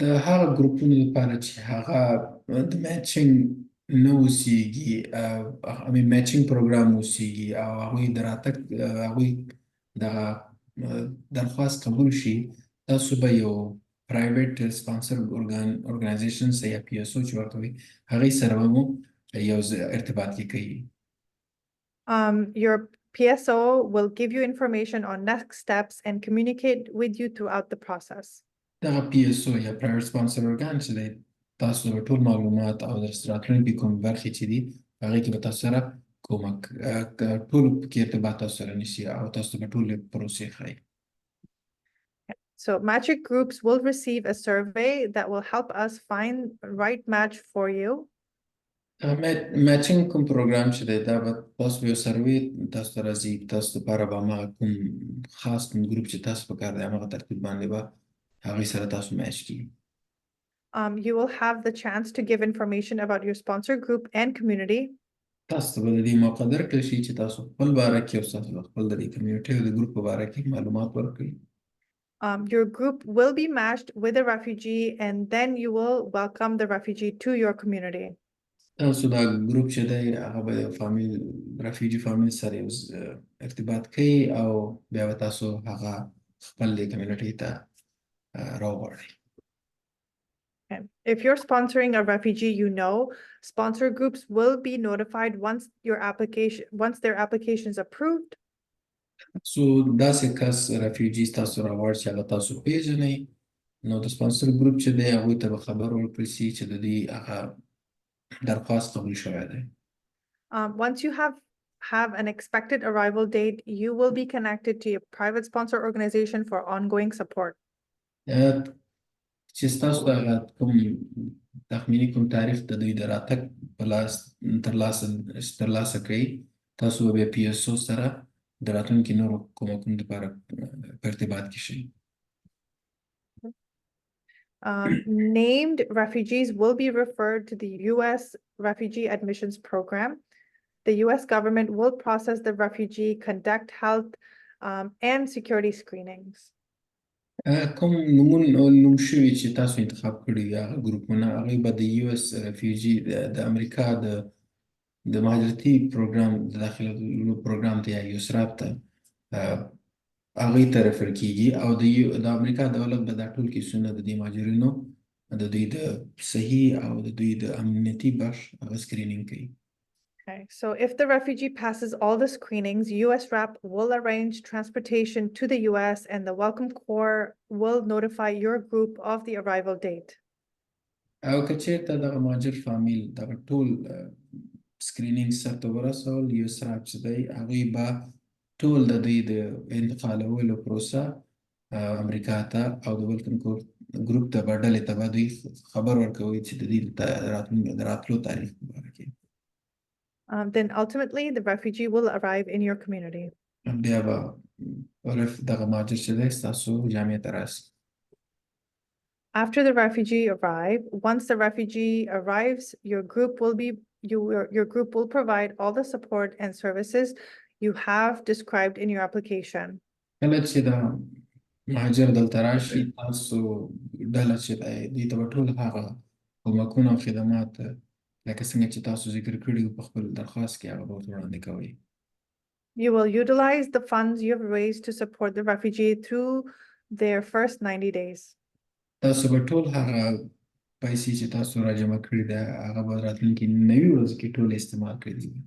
د هغه ګروپونو لپاره چې هغه د میچنګ نه اوسېږي میچنګ پروګرام اوسېږي او هغوی د راتګ هغوی دغه درخواست قبول شي تاسو به یو پرایویټ سپانسر ارګنایزیشن یا پی اس او چې ورته وایي هغې سره به مو یو ارتباط کې کوي. Your PSO will give you information on next steps and communicate with you throughout the process. دغه پی اس او یا پرایویټ سپانسر ارګان چې دی تاسو به ټول معلومات او د راتلونکي کوم برخې چې دي هغې کې به تاسو سره کومک ټولو کې ارتباط تاسو سره نیسي او تاسو به ټولې پروسې ښایي. So matching groups will receive a survey that will help us find the right match for you. میچنګ کوم پروګرام چې دی دا به تاسو به یو سروې تاسو ته راځي تاسو دپاره به هماغه کوم خاص کوم ګروپ چې تاسو په کار دی هماغه ترتیب باندې به هغې سره تاسو میچ کېږي. You will have the chance to give information about your sponsor group and community. تاسو ته به د دې موقع درکړل شي چې تاسو خپل باره کې او تاسو خپل د دې کمیونټۍ او د ګروپ په باره کې معلومات ورکړئ. Your group will be matched with a refugee and then you will welcome the refugee to your community. تاسو دا ګروپ چې دی هغه به یو فامیل رفیوجي فامیل سره یو ارتباط کوي او بیا به تاسو هغه خپل دې کمیونټۍ ته راوغواړئ. If you're sponsoring a refugee, you know, sponsor groups will be notified once their application is approved. So داسې کس رفیوجي تاسو راوړ چې هغه تاسو پیژنئ نو د سپانسر ګروپ چې دی هغوی ته به خبر ورکړل شي چې د دوی هغه درخواست قبول شوی دی. Once you have an expected arrival date, you will be connected to a private sponsor organization for ongoing support. چې ستاسو د هغه کوم تخمیني کوم تاریخ د دوی د راتګ په لاس ترلاسه کوي تاسو به بیا پی اس او سره د راتلونکي نورو کومکونو لپاره په ارتباط کې شئ. Named refugees will be referred to the US Refugee Admissions Program. The US government will process the refugee, conduct health and security screenings. کوم نوم شوي چې تاسو انتخاب کړي هغه ګروپونه هغوی به د یو اس رفیوجي د امریکا د مهاجرتي پروګرام د داخلو پروګرام ته یا یوسراپ ته هغوی ته رفر کېږي او د امریکا دولت به دا ټول کیسونه د دې مهاجرینو د دوی د صحي او د دوی د امنیتي بخش هغه سکرینینګ کوي. Okay, so if the refugee passes all the screenings, US RAP will arrange transportation to the US and the Welcome Corps will notify your group of the arrival date. او که چېرته دغه مهاجر فامیل دغه ټول سکرینینګ سرته ورسول US RAP چې دی هغوی به ټول د دوی د انتقالولو پروسه امریکا ته او د ویلکم کور ګروپ ته به ډلې ته به دوی خبر ورکوي چې د دوی د راتلو تاریخ په باره کې. Then ultimately the refugee will arrive in your community. بیا به دغه مهاجر چې دی ستاسو جامعې ته راسي. After the refugee once the refugee arrives, your group will provide all the support and services you have described in your application. کله چې دا مهاجر دلته راشي تاسو ډله چې دی دوی ته به ټول هغه کومکونه او خدمات لکه څنګه چې تاسو ذکر کړي په خپل درخواست کې هغه به ورته وړاندې کوئ. You will utilize the funds you have raised to support the refugee through their first 90 days. تاسو به ټول هغه پیسې چې تاسو راجمع کړي دي هغه به راتلونکي 90 ورځو کې ټول استعمال کړي دي.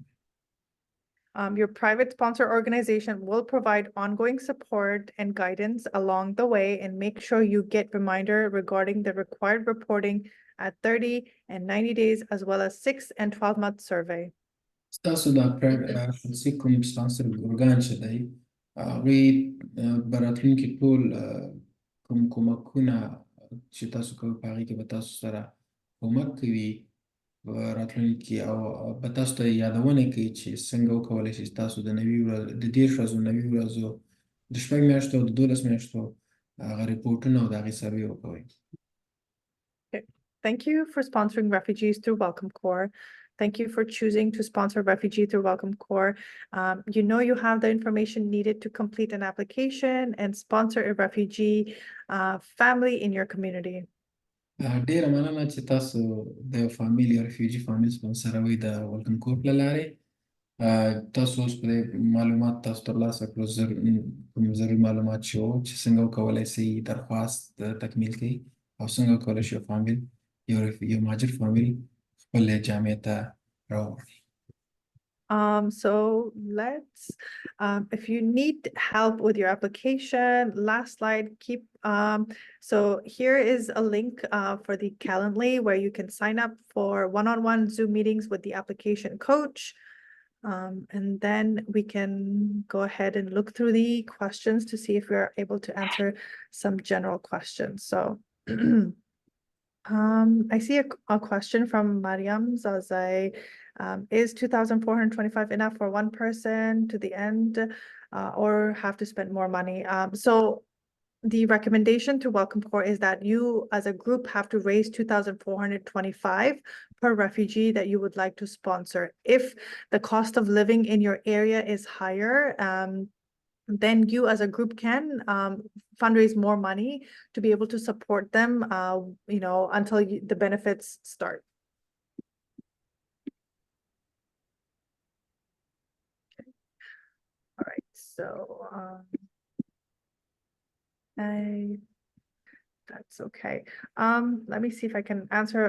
Your private sponsor organization will provide ongoing support and guidance along the way and make sure you get reminder regarding the required reporting at 30 and 90 days, as well as 6 and 12-month survey. ستاسو دا شخصي کوم سپانسر ارګان چې دی هغوی به راتلونکي ټول کوم کومکونه چې تاسو کوئ په هغې کې به تاسو سره کومک کوي راتلونکي او به تاسو ته یادونه کوي چې څنګه وکولی شئ تاسو د 30 ورځو 90 ورځو د 6 میاشتو او د 12 میاشتو هغه ریپورټونه او د هغې سروې وکوئ. Thank you for sponsoring refugees through Welcome Corps. Thank you for choosing to sponsor refugee through Welcome Corps. You know you have the information needed to complete an application and sponsor a refugee family in your community. ډیره مننه چې تاسو د فامیل یا ریفیوجي فامیل سپانسروئ د ولکم کورپ له لارې. تاسو اوس په معلومات تاسو ترلاسه کړو کوم ضروري معلومات چې وو چې څنګه وکولی شئ درخواست تکمیل کړئ او څنګه وکولی شئ فامیل یو مهاجر فامیل خپل جامعې ته راوړئ. So let's, if you need help with your application, last slide, so here is a link for the Calendly where you can sign up for one-on-one Zoom meetings with the application coach. And then we can go ahead and look through the questions to see if we're able to answer some general questions. So I see a question from Mariam Zazai. Is 2,425 enough for one person to the end or have to spend more money? So the recommendation to Welcome Corps is that you as a group have to raise 2,425 per refugee that you would like to sponsor. If the cost of living in your area is higher, then you as a group can fundraise more money to be able to support them, until the benefits start. Okay. All right, so that's okay. Let me see if I can answer,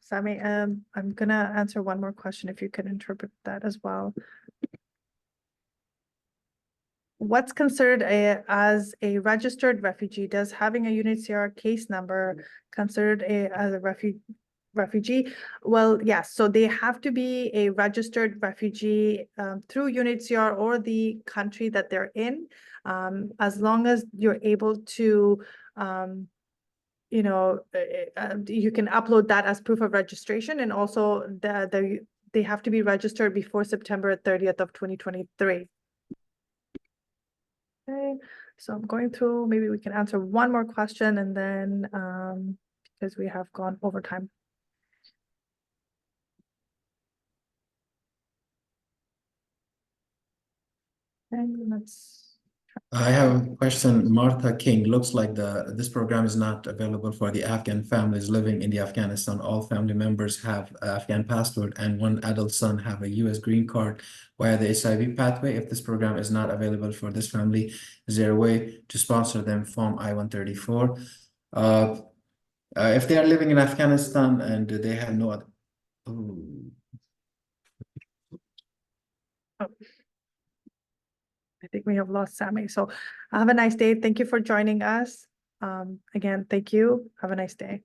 Sami, I'm gonna answer one more question if you can interpret that as well. What's considered as a registered refugee? Does having a UNHCR case number considered as a refugee? Well, yes. So they have to be a registered refugee through UNHCR or the country that they're in, as long as you're able to, you can upload that as proof of registration, and also they have to be registered before September 30th of 2023. Okay, so I'm going through, maybe we can answer one more question and then, because we have gone over time. And let's. I have a question. Martha King, looks like this program is not available for the Afghan families living in the Afghanistan. All family members have Afghan passport and one adult son have a US green card via the SIV pathway. If this program is not available for this family, is there a way to sponsor them from I-134? If they are living in Afghanistan and they have no other... I think we have lost Sami. So have a nice day. Thank you for joining us. Again, thank you. Have a nice day.